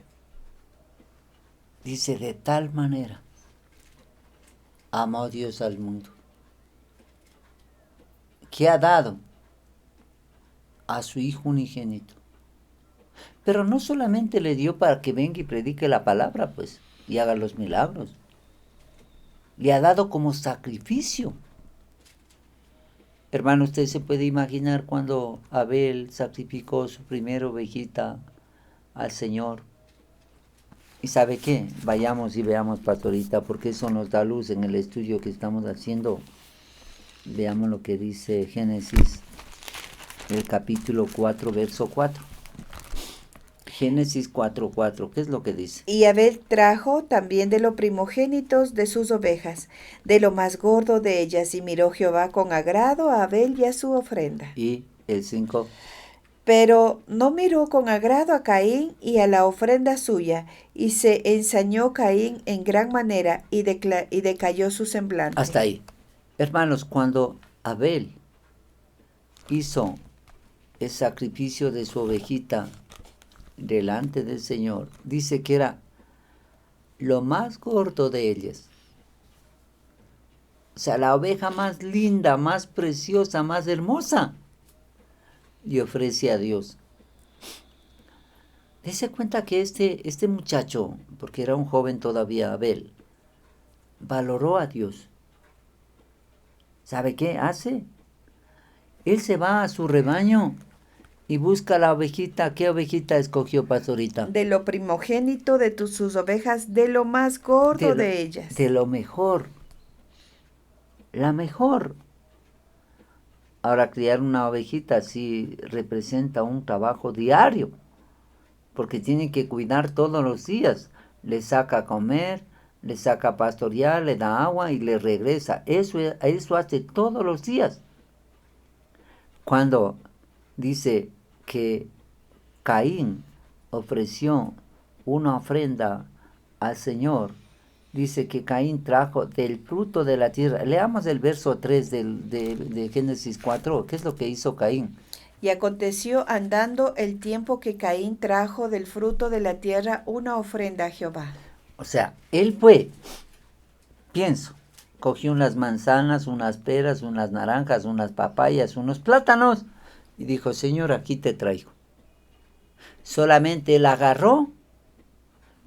Dice, de tal manera amó Dios al mundo, que ha dado a su Hijo unigénito. Pero no solamente le dio para que venga y predique la palabra, pues, y haga los milagros. Le ha dado como sacrificio. Hermano, usted se puede imaginar cuando Abel sacrificó su primera ovejita al Señor. ¿Y sabe qué? Vayamos y veamos, pastorita, porque eso nos da luz en el estudio que estamos haciendo. Veamos lo que dice Génesis, el capítulo 4, verso 4. Génesis 4:4, ¿qué es lo que dice? Y Abel trajo también de los primogénitos de sus ovejas, de lo más gordo de ellas, y miró Jehová con agrado a Abel y a su ofrenda. Y el 5. Pero no miró con agrado a Caín y a la ofrenda suya, y se ensañó Caín en gran manera, y decayó su semblante. Hasta ahí. Hermanos, cuando Abel hizo el sacrificio de su ovejita delante del Señor, dice que era lo más gordo de ellas. O sea, la oveja más linda, más preciosa, más hermosa, le ofrece a Dios. Dese cuenta que este muchacho, porque era un joven todavía, Abel, valoró a Dios. ¿Sabe qué hace? Él se va a su rebaño y busca la ovejita. ¿Qué ovejita escogió, pastorita? De lo primogénito de sus ovejas, de lo más gordo de ellas. De lo mejor. La mejor. Ahora, criar una ovejita sí representa un trabajo diario, porque tiene que cuidar todos los días. Le saca a comer, le saca a pastorear, le da agua y le regresa. Eso hace todos los días. Cuando dice que Caín ofreció una ofrenda al Señor, dice que Caín trajo del fruto de la tierra. Leamos el verso 3 de Génesis 4. ¿Qué es lo que hizo Caín? Y aconteció andando el tiempo que Caín trajo del fruto de la tierra una ofrenda a Jehová. O sea, él fue, pienso, cogió unas manzanas, unas peras, unas naranjas, unas papayas, unos plátanos y dijo, Señor, aquí te traigo. Solamente él agarró,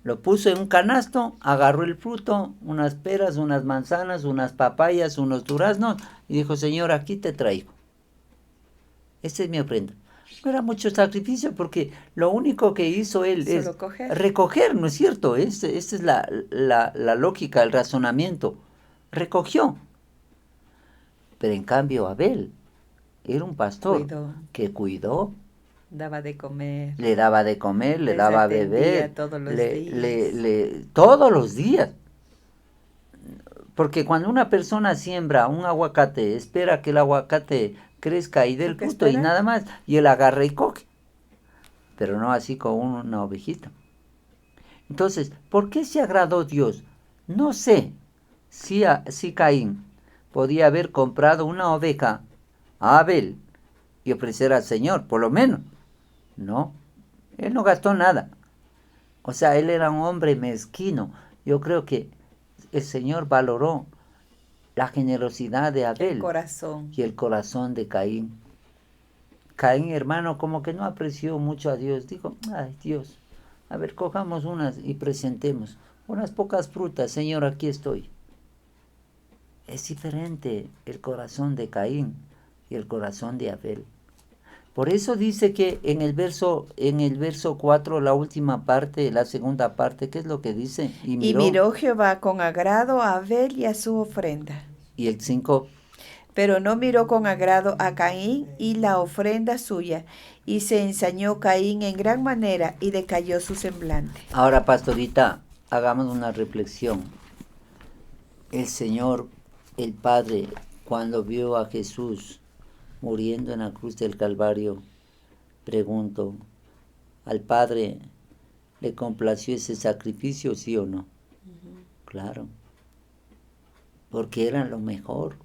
lo puso en un canasto, agarró el fruto, unas peras, unas manzanas, unas papayas, unos duraznos y dijo, Señor, aquí te traigo. Esta es mi ofrenda. No era mucho sacrificio porque lo único que hizo él Solo es coger. recoger, ¿no es cierto? Esta es la lógica, el razonamiento. Recogió. Pero en cambio Abel era un pastor Cuidó. que cuidó, Daba de comer. le daba de comer, le Les daba a atendía beber, todos los días. todos los días. Porque cuando una persona siembra un aguacate, espera que el aguacate crezca y dé el ¿Tú qué fruto y esperas? nada más, y él agarra y coge. Pero no así con una ovejita. Entonces, ¿por qué se agradó Dios? No sé si Caín podía haber comprado una oveja a Abel y ofrecer al Señor, por lo menos. No, él no gastó nada. O sea, él era un hombre mezquino. Yo creo que el Señor valoró la generosidad de El Abel corazón. y el corazón de Caín. Caín, hermano, como que no apreció mucho a Dios. Dijo, ay, Dios, a ver, cojamos unas y presentemos. Unas pocas frutas, Señor, aquí estoy. Es diferente el corazón de Caín y el corazón de Abel. Por eso dice que en el verso 4, la última parte, la segunda parte, ¿qué es lo que dice? Y miró Jehová con agrado a Abel y a su ofrenda. Y el 5, Pero no miró con agrado a Caín y la ofrenda suya. Y se ensañó Caín en gran manera y decayó su semblante. ahora pastorita, hagamos una reflexión. El Señor, el Padre, cuando vio a Jesús muriendo en la cruz del Calvario, pregunto, ¿al Padre le complació ese sacrificio, sí o no? Claro, porque era lo mejor.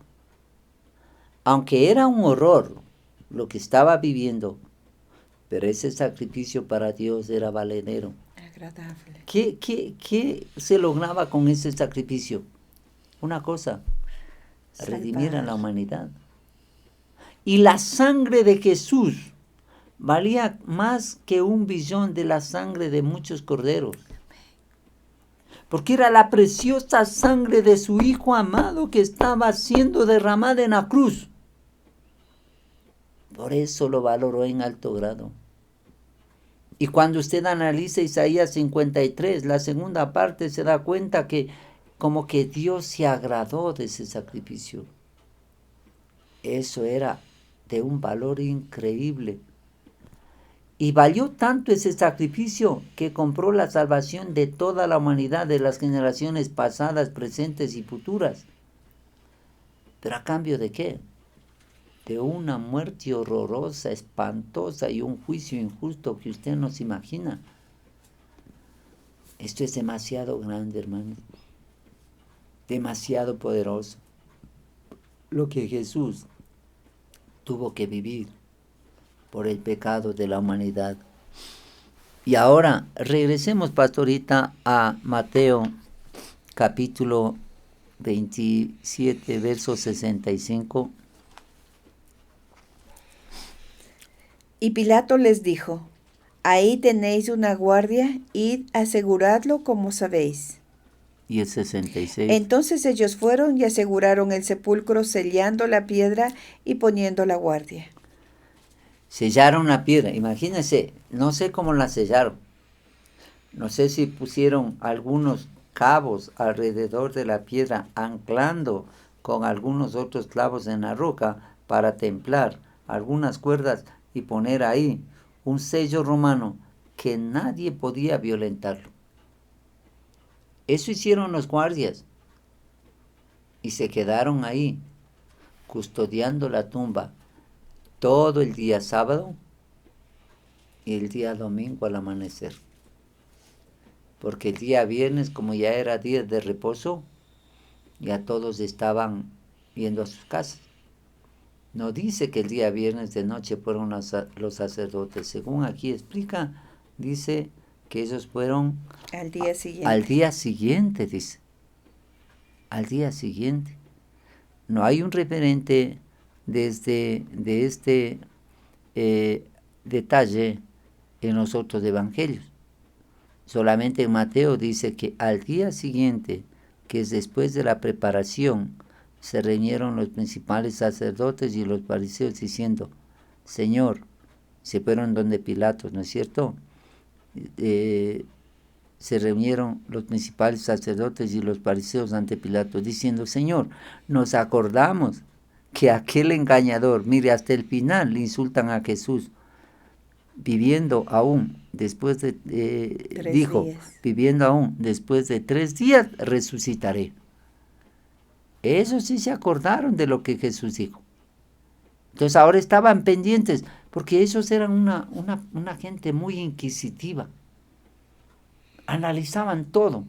Aunque era un horror lo que estaba viviendo, pero ese sacrificio para Dios era valedero. Agradable. ¿Qué se lograba con ese sacrificio? Una cosa, redimir a la humanidad. Y la sangre de Jesús valía más que 1.000.000.000 de la sangre de muchos corderos. Porque era la preciosa sangre de su Hijo amado que estaba siendo derramada en la cruz. Por eso lo valoró en alto grado. Y cuando usted analiza Isaías 53, la segunda parte, se da cuenta que como que Dios se agradó de ese sacrificio. Eso era de un valor increíble. Y valió tanto ese sacrificio que compró la salvación de toda la humanidad, de las generaciones pasadas, presentes y futuras. ¿Pero a cambio de qué? De una muerte horrorosa, espantosa y un juicio injusto que usted no se imagina. Esto es demasiado grande, hermano. Demasiado poderoso. Lo que Jesús tuvo que vivir por el pecado de la humanidad. Y ahora regresemos, pastorita, a Mateo capítulo 27, verso 65. Y Pilato les dijo, ahí tenéis una guardia, id aseguradlo como sabéis. Y el 66. Entonces ellos fueron y aseguraron el sepulcro, sellando la piedra y poniendo la guardia. Sellaron la piedra, imagínense, no sé cómo la sellaron. No sé si pusieron algunos cabos alrededor de la piedra, anclando con algunos otros clavos en la roca para templar algunas cuerdas y poner ahí un sello romano que nadie podía violentarlo. Eso hicieron los guardias y se quedaron ahí custodiando la tumba todo el día sábado y el día domingo al amanecer. Porque el día viernes, como ya era día de reposo, ya todos estaban yendo a sus casas. No dice que el día viernes de noche fueron los sacerdotes. Según aquí explica, dice que ellos fueron Al día siguiente. al día siguiente, dice. Al día siguiente. no hay un referente de este detalle en los otros evangelios. Solamente en Mateo dice que al día siguiente, que es después de la preparación, se reunieron los principales sacerdotes y los fariseos diciendo, Señor, se fueron donde Pilatos, ¿no es cierto? Se reunieron los principales sacerdotes y los fariseos ante Pilato, diciendo, Señor, nos acordamos que aquel engañador, mire, hasta el final le insultan a Jesús, viviendo aún después de, dijo, viviendo aún después de 3 días resucitaré. Eso sí se acordaron de lo que Jesús dijo. Entonces ahora estaban pendientes, porque esos eran una gente muy inquisitiva. Analizaban todo.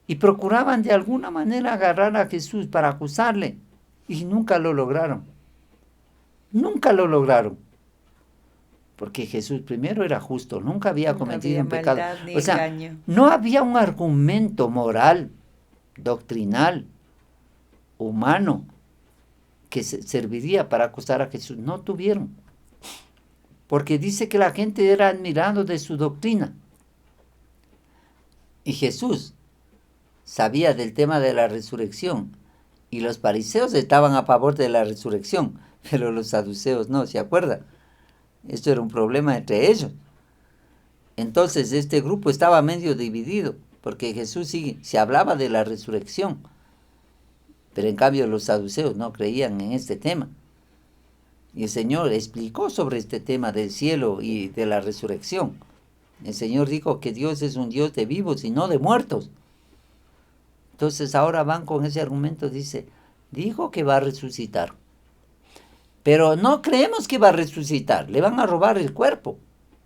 Y procuraban de alguna manera agarrar a Jesús para acusarle. Y nunca lo lograron. Nunca lo lograron. Porque Jesús primero era justo, nunca había cometido un pecado. O sea, no había un argumento moral, doctrinal, humano, que serviría para acusar a Jesús. No tuvieron. Porque dice que la gente era admirado de su doctrina. Y Jesús sabía del tema de la resurrección. Y los fariseos estaban a favor de la resurrección, pero los saduceos no, ¿se acuerdan? Esto era un problema entre ellos. Entonces este grupo estaba medio dividido, porque Jesús sí se hablaba de la resurrección, pero en cambio los saduceos no creían en este tema. Y el Señor explicó sobre este tema del cielo y de la resurrección. El Señor dijo que Dios es un Dios de vivos y no de muertos. Entonces ahora van con ese argumento, dijo que va a resucitar. Pero no creemos que va a resucitar, le van a robar el cuerpo.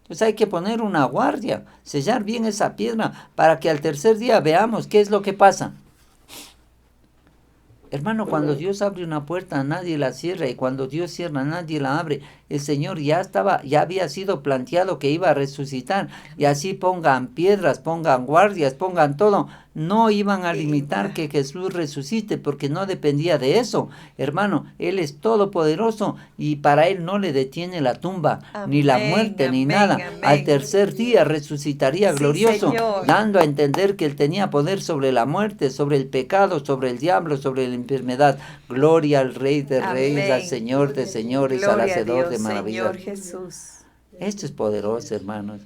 Entonces hay que poner una guardia, sellar bien esa piedra para que al tercer día veamos qué es lo que pasa. Hermano, cuando Dios abre una puerta, nadie la cierra, y cuando Dios cierra, nadie la abre. El Señor ya había sido planteado que iba a resucitar, y así pongan piedras, pongan guardias, pongan todo. No iban a limitar que Jesús resucite, porque no dependía de eso. Hermano, Él es todopoderoso, y para Él no le detiene la tumba, ni la muerte, ni nada. Al tercer día resucitaría glorioso, Señor, dando a entender que Él tenía poder sobre la muerte, sobre el pecado, sobre el diablo, sobre la enfermedad. Gloria al Rey de Reyes, al Señor de Señores, Gloria al Hacedor de maravillas. Señor Jesús. Esto es poderoso, hermanos.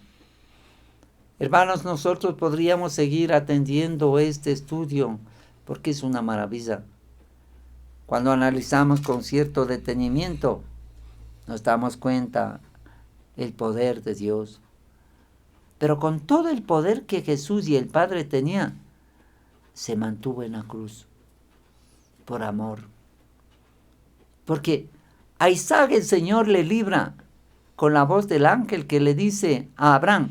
Hermanos, nosotros podríamos seguir atendiendo este estudio, porque es una maravilla. Cuando analizamos con cierto detenimiento, nos damos cuenta el poder de Dios. Pero con todo el poder que Jesús y el Padre tenían, se mantuvo en la cruz, por amor. Porque a Isaac el Señor le libra con la voz del ángel que le dice a Abraham,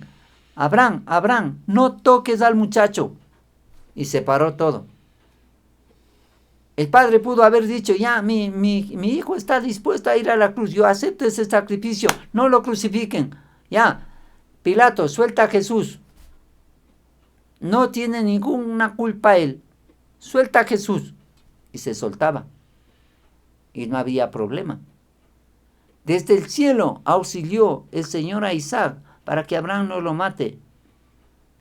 Abraham, Abraham, no toques al muchacho. Y se paró todo. El padre pudo haber dicho, ya, mi hijo está dispuesto a ir a la cruz, yo acepto ese sacrificio, no lo crucifiquen. Ya, Pilato, suelta a Jesús. No tiene ninguna culpa él. Suelta a Jesús. Y se soltaba. Y no había problema. Desde el cielo auxilió el Señor a Isaac para que Abraham no lo mate.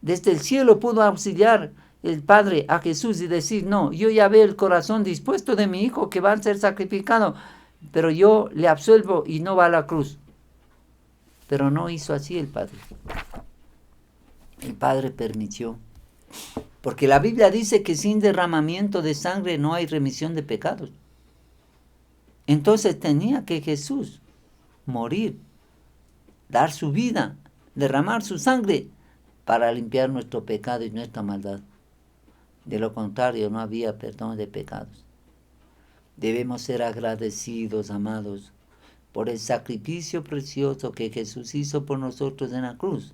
Desde el cielo pudo auxiliar el Padre a Jesús y decir, no, yo ya veo el corazón dispuesto de mi hijo que va a ser sacrificado, pero yo le absuelvo y no va a la cruz. Pero no hizo así el Padre. El Padre permitió. Porque la Biblia dice que sin derramamiento de sangre no hay remisión de pecados. Entonces tenía que Jesús morir, dar su vida, derramar su sangre para limpiar nuestro pecado y nuestra maldad. De lo contrario, no había perdón de pecados. Debemos ser agradecidos, amados, por el sacrificio precioso que Jesús hizo por nosotros en la cruz,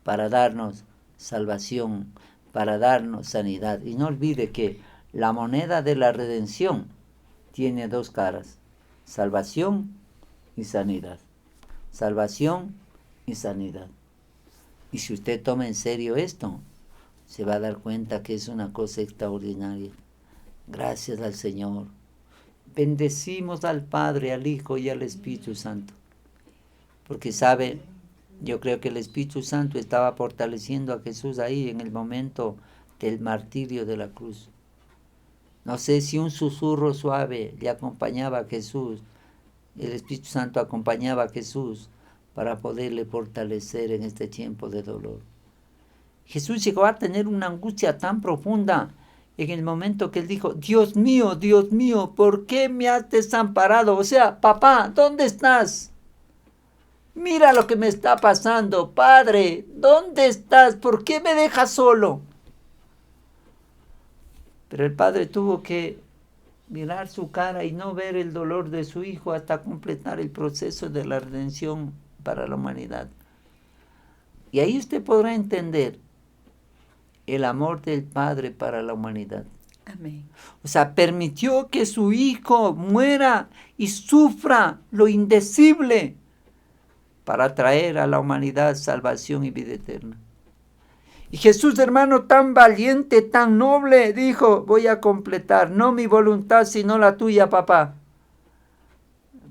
para darnos salvación, para darnos sanidad. Y no olvide que la moneda de la redención tiene 2 caras, salvación y sanidad. Salvación y sanidad. Y si usted toma en serio esto, se va a dar cuenta que es una cosa extraordinaria. Gracias al Señor. Bendecimos al Padre, al Hijo y al Espíritu Santo. Porque sabe, yo creo que el Espíritu Santo estaba fortaleciendo a Jesús ahí en el momento del martirio de la cruz. No sé si un susurro suave le acompañaba a Jesús. El Espíritu Santo acompañaba a Jesús para poderle fortalecer en este tiempo de dolor. Jesús llegó a tener una angustia tan profunda en el momento que él dijo, Dios mío, ¿por qué me has desamparado? O sea, papá, ¿dónde estás? Mira lo que me está pasando, Padre, ¿dónde estás? ¿Por qué me dejas solo? Pero el Padre tuvo que mirar su cara y no ver el dolor de su Hijo hasta completar el proceso de la redención para la humanidad. Y ahí usted podrá entender el amor del Padre para la humanidad. Amén. O sea, permitió que su Hijo muera y sufra lo indecible para traer a la humanidad salvación y vida eterna. Y Jesús, hermano, tan valiente, tan noble, dijo, voy a completar, no mi voluntad, sino la tuya, papá,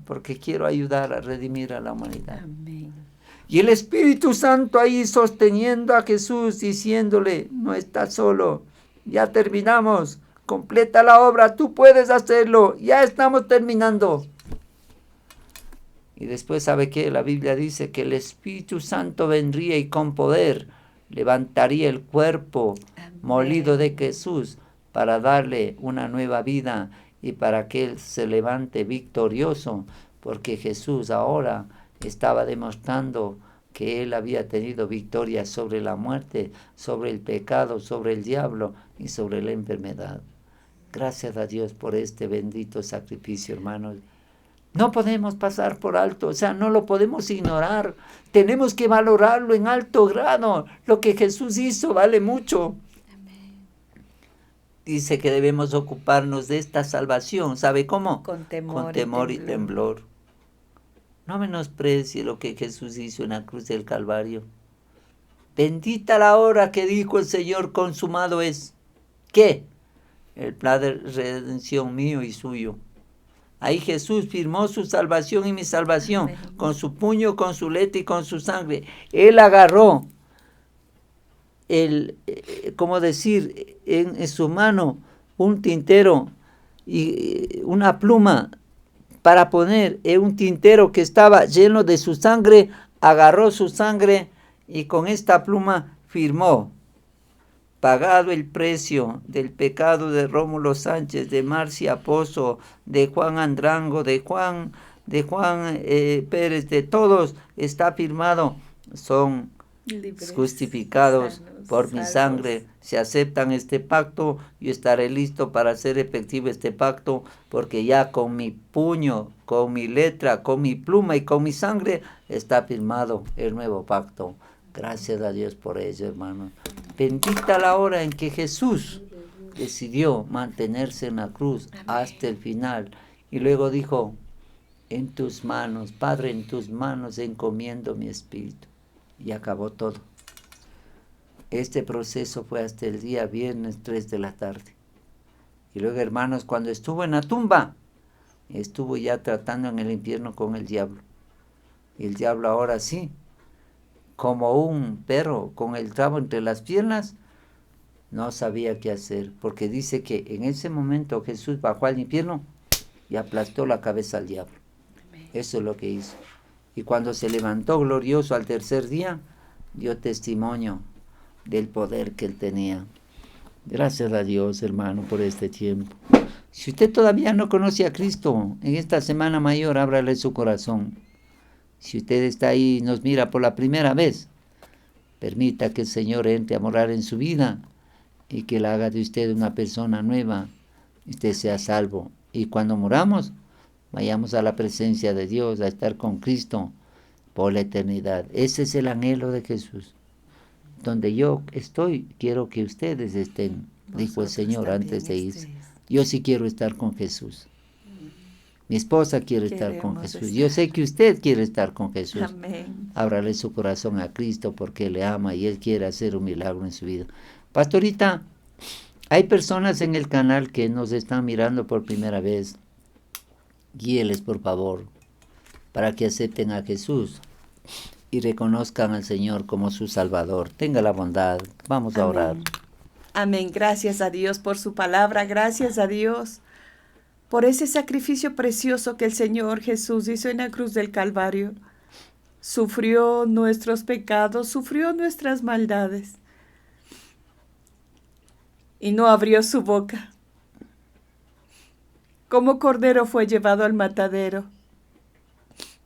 porque quiero ayudar a redimir a la humanidad. Amén. Y el Espíritu Santo ahí sosteniendo a Jesús, diciéndole, no estás solo, ya terminamos, completa la obra, tú puedes hacerlo, ya estamos terminando. Y después, ¿sabe qué? La Biblia dice que el Espíritu Santo vendría y con poder levantaría el cuerpo molido de Jesús para darle una nueva vida y para que Él se levante victorioso, porque Jesús ahora estaba demostrando que Él había tenido victoria sobre la muerte, sobre el pecado, sobre el diablo y sobre la enfermedad. Gracias a Dios por este bendito sacrificio, hermanos. No podemos pasar por alto, o sea, no lo podemos ignorar. Tenemos que valorarlo en alto grado. Lo que Jesús hizo vale mucho. Amén. Dice que debemos ocuparnos de esta salvación. ¿Sabe cómo? Con temor, Con temor y temblor. No menosprecie lo que Jesús hizo en la cruz del Calvario. Bendita la hora que dijo el Señor, consumado es. ¿Qué? El plan de redención mío y suyo. Ahí Jesús firmó su salvación y mi salvación. Amén. Con su puño, con su letra y con su sangre. Él agarró en su mano un tintero y una pluma para poner en un tintero que estaba lleno de su sangre. Agarró su sangre y con esta pluma firmó. Pagado el precio del pecado de Rómulo Sánchez, de Marcia Pozo, de Juan Andrango, de Juan Pérez, de todos, está firmado. Son libres, justificados sanos, por mi sangre. Si aceptan este pacto, yo estaré listo para hacer efectivo este pacto, porque ya con mi puño, con mi letra, con mi pluma y con mi sangre, está firmado el nuevo pacto. Gracias a Dios por ello, hermano. Bendita la hora en que Jesús decidió mantenerse en la cruz hasta el final. Y luego dijo, en tus manos, Padre, en tus manos encomiendo mi espíritu. Y acabó todo. Este proceso fue hasta el día viernes 3 de la tarde. Y luego, hermanos, cuando estuvo en la tumba, estuvo ya tratando en el infierno con el diablo. Y el diablo ahora sí, como un perro con el rabo entre las piernas, no sabía qué hacer, porque dice que en ese momento Jesús bajó al infierno y aplastó la cabeza al diablo. Eso es lo que hizo. Y cuando se levantó glorioso al tercer día, dio testimonio del poder que él tenía. Gracias a Dios, hermano, por este tiempo. Si usted todavía no conoce a Cristo, en esta Semana Mayor, ábrale su corazón. Si usted está ahí y nos mira por la primera vez, permita que el Señor entre a morar en su vida y que la haga de usted una persona nueva, y usted sea salvo. Y cuando muramos, vayamos a la presencia de Dios, a estar con Cristo por la eternidad. Ese es el anhelo de Jesús. Donde yo estoy, quiero que ustedes estén, dijo el Señor antes de irse. Yo sí quiero estar con Jesús. Mi esposa quiere estar con Jesús. Yo sé que usted quiere estar con Jesús. Amén. Ábrale su corazón a Cristo porque le ama y Él quiere hacer un milagro en su vida. Pastorita, Hay personas en el canal que nos están mirando por primera vez. Guíeles, por favor, para que acepten a Jesús y reconozcan al Señor como su Salvador. Tenga la bondad. Vamos a orar. Amén. Amén. Gracias a Dios por su palabra. Gracias a Dios por ese sacrificio precioso que el Señor Jesús hizo en la cruz del Calvario. Sufrió nuestros pecados, sufrió nuestras maldades y no abrió su boca. Como cordero fue llevado al matadero.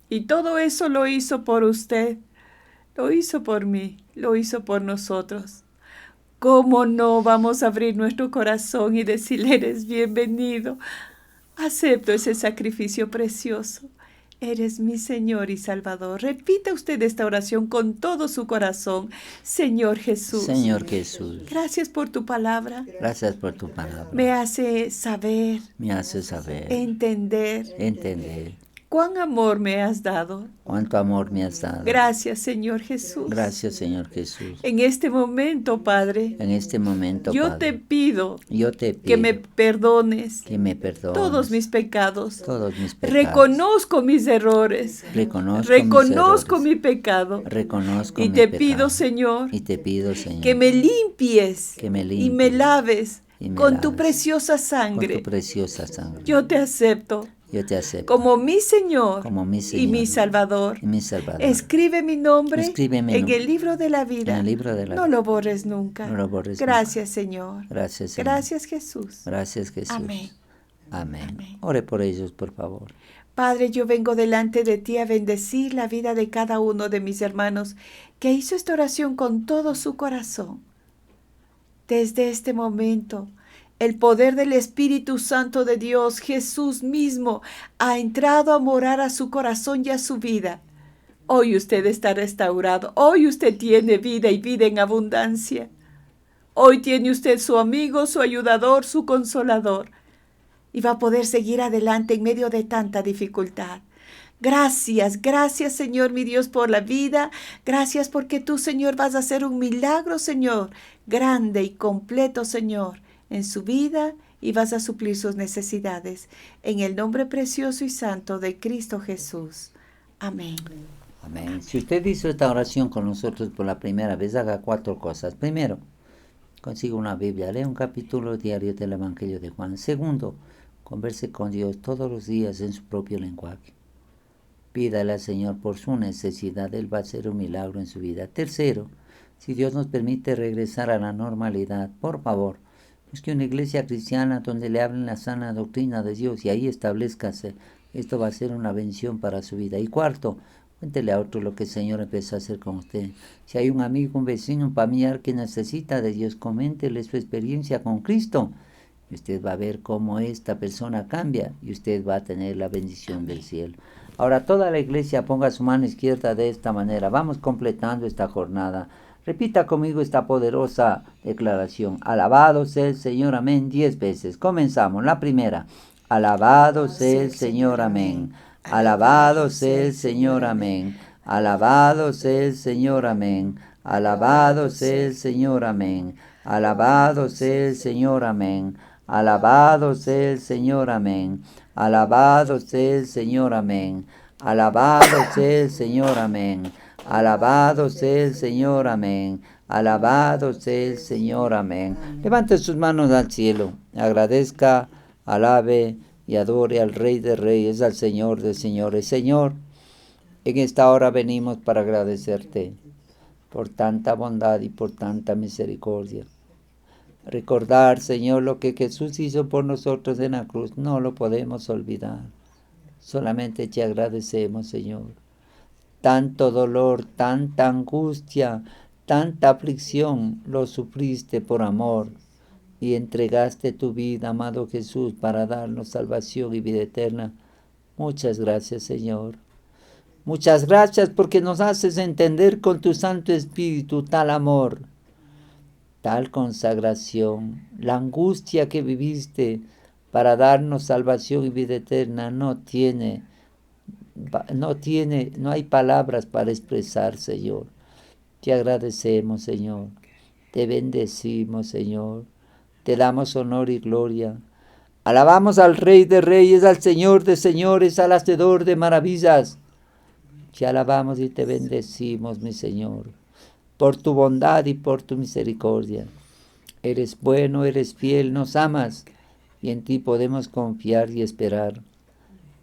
Y todo eso lo hizo por usted, lo hizo por mí, lo hizo por nosotros. ¿Cómo no vamos a abrir nuestro corazón y decirle, eres bienvenido? Acepto ese sacrificio precioso. Eres mi Señor y Salvador. Repita usted esta oración con todo su corazón. Señor Jesús. Señor Jesús. Gracias por tu palabra. Gracias por tu palabra. Me hace saber. Me hace saber. Entender. Entender. ¿Cuán amor me has dado? Cuánto amor me has dado. Gracias, Señor Jesús. Gracias, Señor Jesús. En este momento, Padre, En este momento, yo Padre, te pido yo te pido que me perdones que me perdones todos mis pecados. todos mis pecados. Reconozco mis errores. Reconozco mi pecado. Reconozco Y mi te pecado. pido, Señor, Y te pido, Señor, que me limpies que me y me limpies laves y me con tu laves preciosa con sangre. tu preciosa sangre. Yo te acepto Yo te acepto como mi Señor, como mi y Señor mi Salvador. y mi Salvador. Escribe mi nombre Escribe mi en nombre el libro de la vida. en el libro de la No vida. lo borres nunca. No lo borres Gracias, Señor. Gracias, Señor. Gracias, Jesús. Gracias, Jesús. Amén. Amén. Amén. Ore por ellos, por favor. Padre, yo vengo delante de ti a bendecir la vida de cada uno de mis hermanos que hizo esta oración con todo su corazón. Desde este momento, el poder del Espíritu Santo de Dios, Jesús mismo, ha entrado a morar a su corazón y a su vida. Hoy usted está restaurado. Hoy usted tiene vida y vida en abundancia. Hoy tiene usted su amigo, su ayudador, su consolador. Y va a poder seguir adelante en medio de tanta dificultad. Gracias, gracias, Señor, mi Dios, por la vida. Gracias porque tú, Señor, vas a hacer un milagro, Señor, grande y completo, Señor, en su vida, y vas a suplir sus necesidades. En el nombre precioso y santo de Cristo Jesús. Amén. Amén. Si usted hizo esta oración con nosotros por la primera vez, haga 4 cosas. Primero, consiga una Biblia, lea un capítulo diario del Evangelio de Juan. Segundo, converse con Dios todos los días en su propio lenguaje. Pídale al Señor por su necesidad, Él va a hacer un milagro en su vida. Tercero, si Dios nos permite regresar a la normalidad, por favor, busque una iglesia cristiana donde le hablen la sana doctrina de Dios y ahí establezcase. Esto va a ser una bendición para su vida. Y cuarto, cuéntele a otro lo que el Señor empezó a hacer con usted. Si hay un amigo, un vecino, un familiar que necesita de Dios, coméntele su experiencia con Cristo. Y usted va a ver cómo esta persona cambia y usted va a tener la bendición del cielo. Ahora toda la iglesia ponga su mano izquierda de esta manera. Vamos completando esta jornada. Repita conmigo esta poderosa declaración. Alabado sea el Señor, amén, 10 veces. Comenzamos. La primera. Alabado sea el Señor, amén. Alabado sea el Señor, amén. Alabado sea el Señor, amén. Alabado sea el Señor, amén. Alabado sea el Señor, amén. Alabado sea el Señor, amén. Alabado sea el Señor, amén. Alabado sea el Señor, amén. Alabado sea el Señor, amén. Alabado sea el Señor, amén. Levante sus manos al cielo. Agradezca, alabe y adore al Rey de Reyes, al Señor de Señores. Señor, en esta hora venimos para agradecerte por tanta bondad y por tanta misericordia. Recordar, Señor, lo que Jesús hizo por nosotros en la cruz, no lo podemos olvidar. Solamente te agradecemos, Señor. Tanto dolor, tanta angustia, tanta aflicción, lo sufriste por amor y entregaste tu vida, amado Jesús, para darnos salvación y vida eterna. Muchas gracias, Señor. Muchas gracias porque nos haces entender con tu Santo Espíritu tal amor, tal consagración. La angustia que viviste para darnos salvación y vida eterna no hay palabras para expresar, Señor. Te agradecemos, Señor. Te bendecimos, Señor. te damos honor y gloria. Alabamos al Rey de Reyes, al Señor de Señores, al Hacedor de maravillas. Te alabamos y te bendecimos, mi Señor, por tu bondad y por tu misericordia. Eres bueno, eres fiel, nos amas, y en ti podemos confiar y esperar.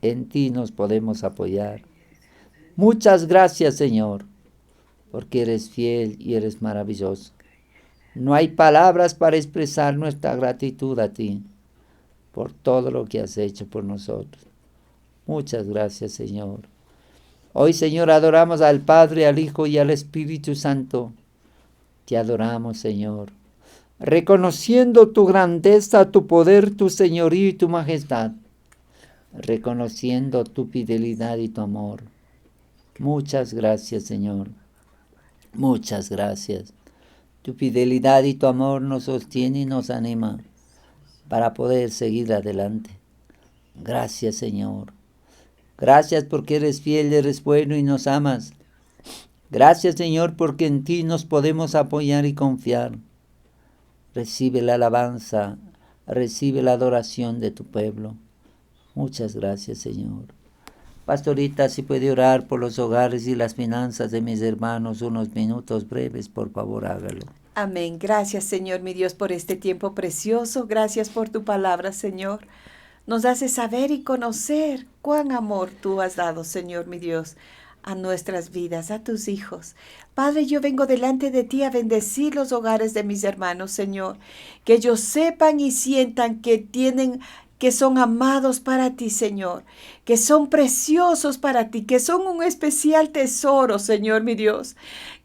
En ti nos podemos apoyar. Muchas gracias, Señor, porque eres fiel y eres maravilloso. No hay palabras para expresar nuestra gratitud a ti por todo lo que has hecho por nosotros. Muchas gracias, Señor. Hoy, Señor, adoramos al Padre, al Hijo y al Espíritu Santo. Te adoramos, Señor, reconociendo tu grandeza, tu poder, tu señorío y tu majestad, reconociendo tu fidelidad y tu amor. Muchas gracias, Señor. Muchas gracias. Tu fidelidad y tu amor nos sostiene y nos anima para poder seguir adelante. Gracias, Señor. Gracias porque eres fiel, eres bueno y nos amas. Gracias, Señor, porque en ti nos podemos apoyar y confiar. Recibe la alabanza, recibe la adoración de tu pueblo. Muchas gracias, Señor. Pastorita, si puede orar por los hogares y las finanzas de mis hermanos unos minutos breves, por favor, hágalo. Amén. Gracias, Señor, mi Dios, por este tiempo precioso. Gracias por tu palabra, Señor. Nos hace saber y conocer cuán amor tú has dado, Señor, mi Dios, a nuestras vidas, a tus hijos. Padre, yo vengo delante de ti a bendecir los hogares de mis hermanos, Señor. Que ellos sepan y sientan que son amados para ti, Señor, que son preciosos para ti, que son un especial tesoro, Señor, mi Dios.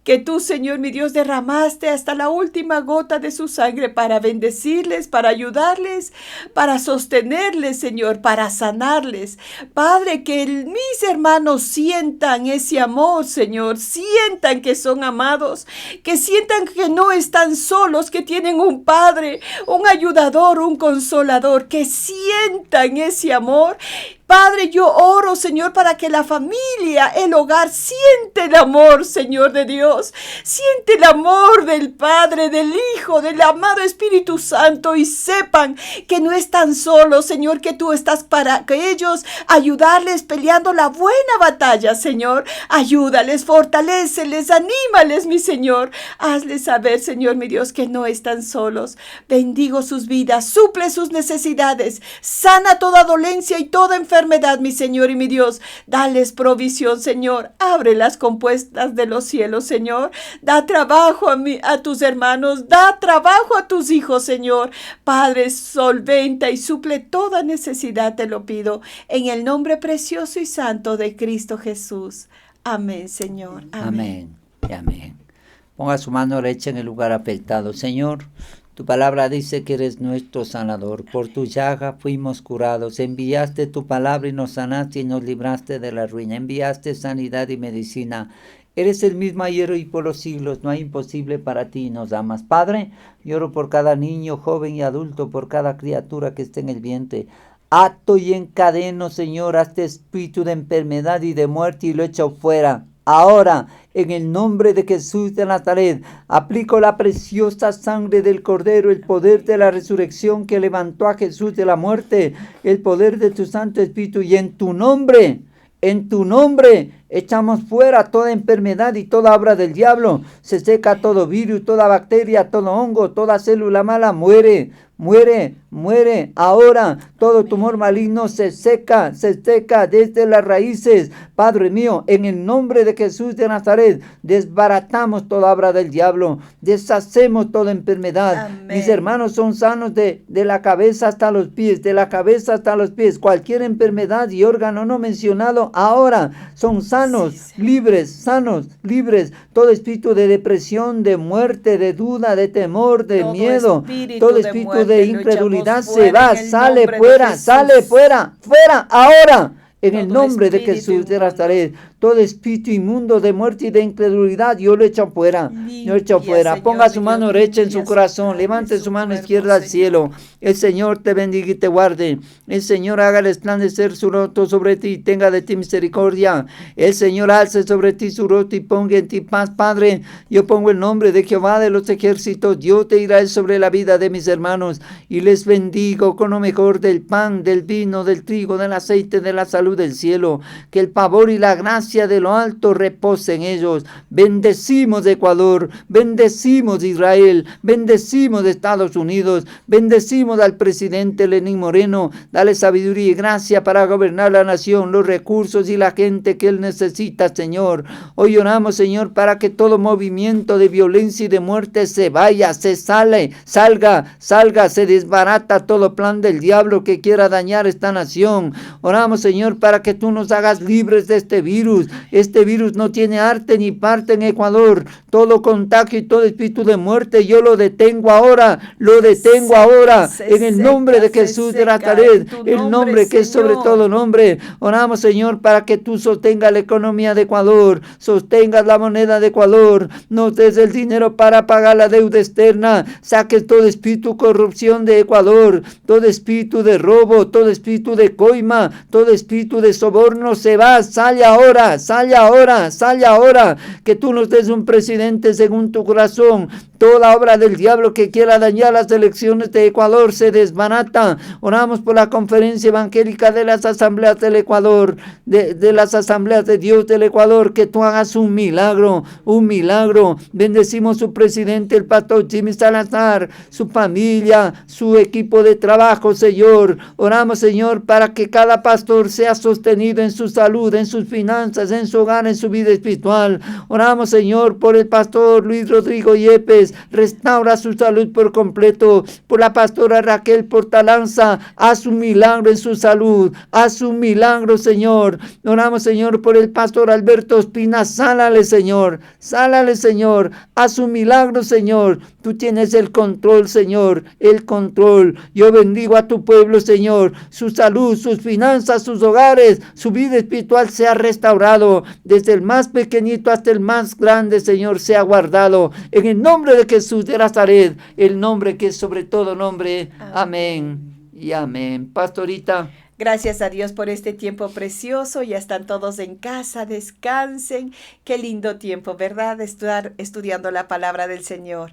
Que tú, Señor, mi Dios, derramaste hasta la última gota de su sangre para bendecirles, para ayudarles, para sostenerles, Señor, para sanarles. Padre, que mis hermanos sientan ese amor, Señor, sientan que son amados, que sientan que no están solos, que tienen un Padre, un ayudador, un consolador, que sientan ese amor. Padre, yo oro, Señor, para que la familia, el hogar, siente el amor, Señor de Dios. Siente el amor del Padre, del Hijo, del amado Espíritu Santo y sepan que no están solos, Señor, que tú estás para que ellos ayudarles peleando la buena batalla, Señor. Ayúdales, fortaléceles, anímales, mi Señor. Hazles saber, Señor, mi Dios, que no están solos. Bendigo sus vidas, suple sus necesidades, sana toda dolencia y toda enfermedad, mi Señor y mi Dios. Dales provisión, Señor. Abre las compuertas de los cielos, Señor. Da trabajo a tus hermanos. Da trabajo a tus hijos, Señor. Padre, solventa y suple toda necesidad, te lo pido. En el nombre precioso y santo de Cristo Jesús. Amén, Señor. Amén. Amén. Ponga su mano derecha en el lugar afectado. Señor, tu palabra dice que eres nuestro sanador. Por tu llaga fuimos curados. Enviaste tu palabra y nos sanaste y nos libraste de la ruina. Enviaste sanidad y medicina. Eres el mismo ayer y por los siglos. No hay imposible para ti y nos amas. Padre, lloro por cada niño, joven y adulto, por cada criatura que esté en el vientre. Ato y encadeno, Señor, a este espíritu de enfermedad y de muerte y lo echo fuera. Ahora, en el nombre de Jesús de Nazaret, aplico la preciosa sangre del Cordero, el poder de la resurrección que levantó a Jesús de la muerte, el poder de tu Santo Espíritu, y en tu nombre, echamos fuera toda enfermedad y toda obra del diablo. Se seca todo virus, toda bacteria, todo hongo, toda célula mala, muere. Ahora todo tumor maligno se seca desde las raíces. Padre mío, en el nombre de Jesús de Nazaret, desbaratamos toda obra del diablo, deshacemos toda enfermedad. Amén. Mis hermanos son sanos de la cabeza hasta los pies, Cualquier enfermedad y órgano no mencionado ahora son sanos, libres. Todo espíritu de depresión, de muerte, de duda, de temor, de miedo, todo espíritu de incredulidad se va, sale fuera, ahora. En el nombre de Jesús de Nazaret, todo espíritu inmundo de muerte y de incredulidad, yo lo echo fuera. Yo lo echo Limpia, fuera. Señor, Ponga su mi mano Dios, derecha en su limpia su corazón. carne, Levante su mano cuerpo, izquierda al Señor. cielo. El Señor te bendiga y te guarde. El Señor haga resplandecer su rostro sobre ti y tenga de ti misericordia. El Señor alce sobre ti su rostro y ponga en ti paz, Padre. Yo pongo el nombre de Jehová de los ejércitos. Yo te iré sobre la vida de mis hermanos y les bendigo con lo mejor del pan, del vino, del trigo, del aceite, de la salud del cielo. Que el favor y la gracia de lo alto repose en ellos. Bendecimos de Ecuador, bendecimos de Israel, bendecimos de Estados Unidos, bendecimos al presidente Lenín Moreno. Dale sabiduría y gracia para gobernar la nación, los recursos y la gente que él necesita, Señor. Hoy oramos, Señor, para que todo movimiento de violencia y de muerte se vaya, salga, se desbarata todo plan del diablo que quiera dañar esta nación. Oramos, Señor, para que tú nos hagas libres de este virus. Este virus no tiene arte ni parte en Ecuador. Todo contagio y todo espíritu de muerte, yo lo detengo ahora, en el nombre de Jesús de Nazaret, el nombre que es sobre todo nombre. Oramos, Señor, para que tú sostengas la economía de Ecuador, sostengas la moneda de Ecuador, nos des el dinero para pagar la deuda externa, saques todo espíritu de corrupción de Ecuador, todo espíritu de robo, todo espíritu de coima, todo espíritu de soborno se va, sale ahora, que tú nos des un presidente según tu corazón. Toda obra del diablo que quiera dañar las elecciones de Ecuador se desbarata. Oramos por la conferencia evangélica de las asambleas del Ecuador, de las asambleas de Dios del Ecuador, que tú hagas un milagro. Bendecimos su presidente, el pastor Jimmy Salazar, su familia, su equipo de trabajo, Señor. Oramos, Señor, para que cada pastor sea sostenido en su salud, en sus finanzas, en su hogar, en su vida espiritual. Oramos, Señor, por el pastor Luis Rodrigo Yepes, restaura su salud por completo. Por la pastora Raquel Portalanza, haz un milagro en su salud, haz un milagro, Señor. Oramos, Señor, por el pastor Alberto Espina, sálale, Señor, haz un milagro, Señor. Tú tienes el control, Señor, el control. Yo bendigo a tu pueblo, Señor, su salud, sus finanzas, sus hogares, su vida espiritual sea restaurado, desde el más pequeñito hasta el más grande, Señor, sea guardado, en el nombre de Jesús de Nazaret, el nombre que es sobre todo nombre. Amén y amén. Pastorita. Gracias a Dios por este tiempo precioso. Ya están todos en casa, descansen. Qué lindo tiempo, ¿verdad? Estar estudiando la palabra del Señor.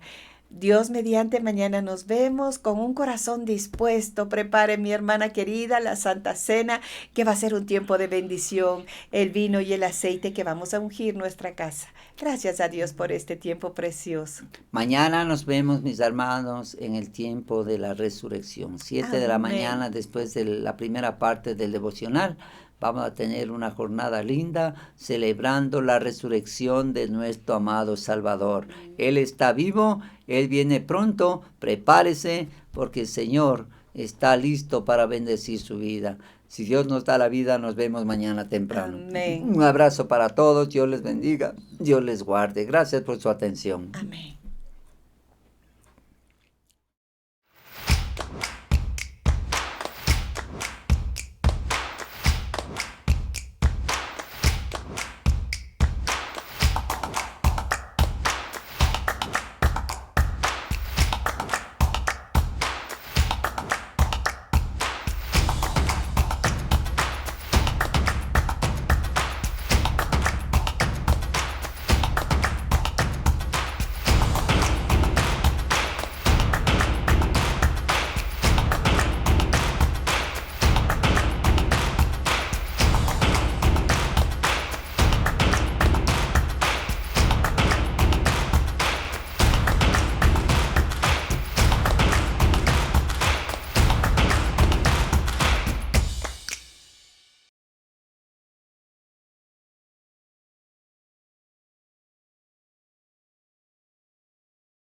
Dios mediante, mañana nos vemos con un corazón dispuesto. Prepare, mi hermana querida, la Santa Cena, que va a ser un tiempo de bendición, el vino y el aceite que vamos a ungir nuestra casa. Gracias a Dios por este tiempo precioso. Mañana nos vemos, mis hermanos, en el tiempo de la resurrección, 7 de la mañana, después de la primera parte del devocional. Vamos a tener una jornada linda celebrando la resurrección de nuestro amado Salvador. Él está vivo, Él viene pronto, prepárese porque el Señor está listo para bendecir su vida. Si Dios nos da la vida, nos vemos mañana temprano. Amén. Un abrazo para todos, Dios les bendiga, Dios les guarde. Gracias por su atención. Amén.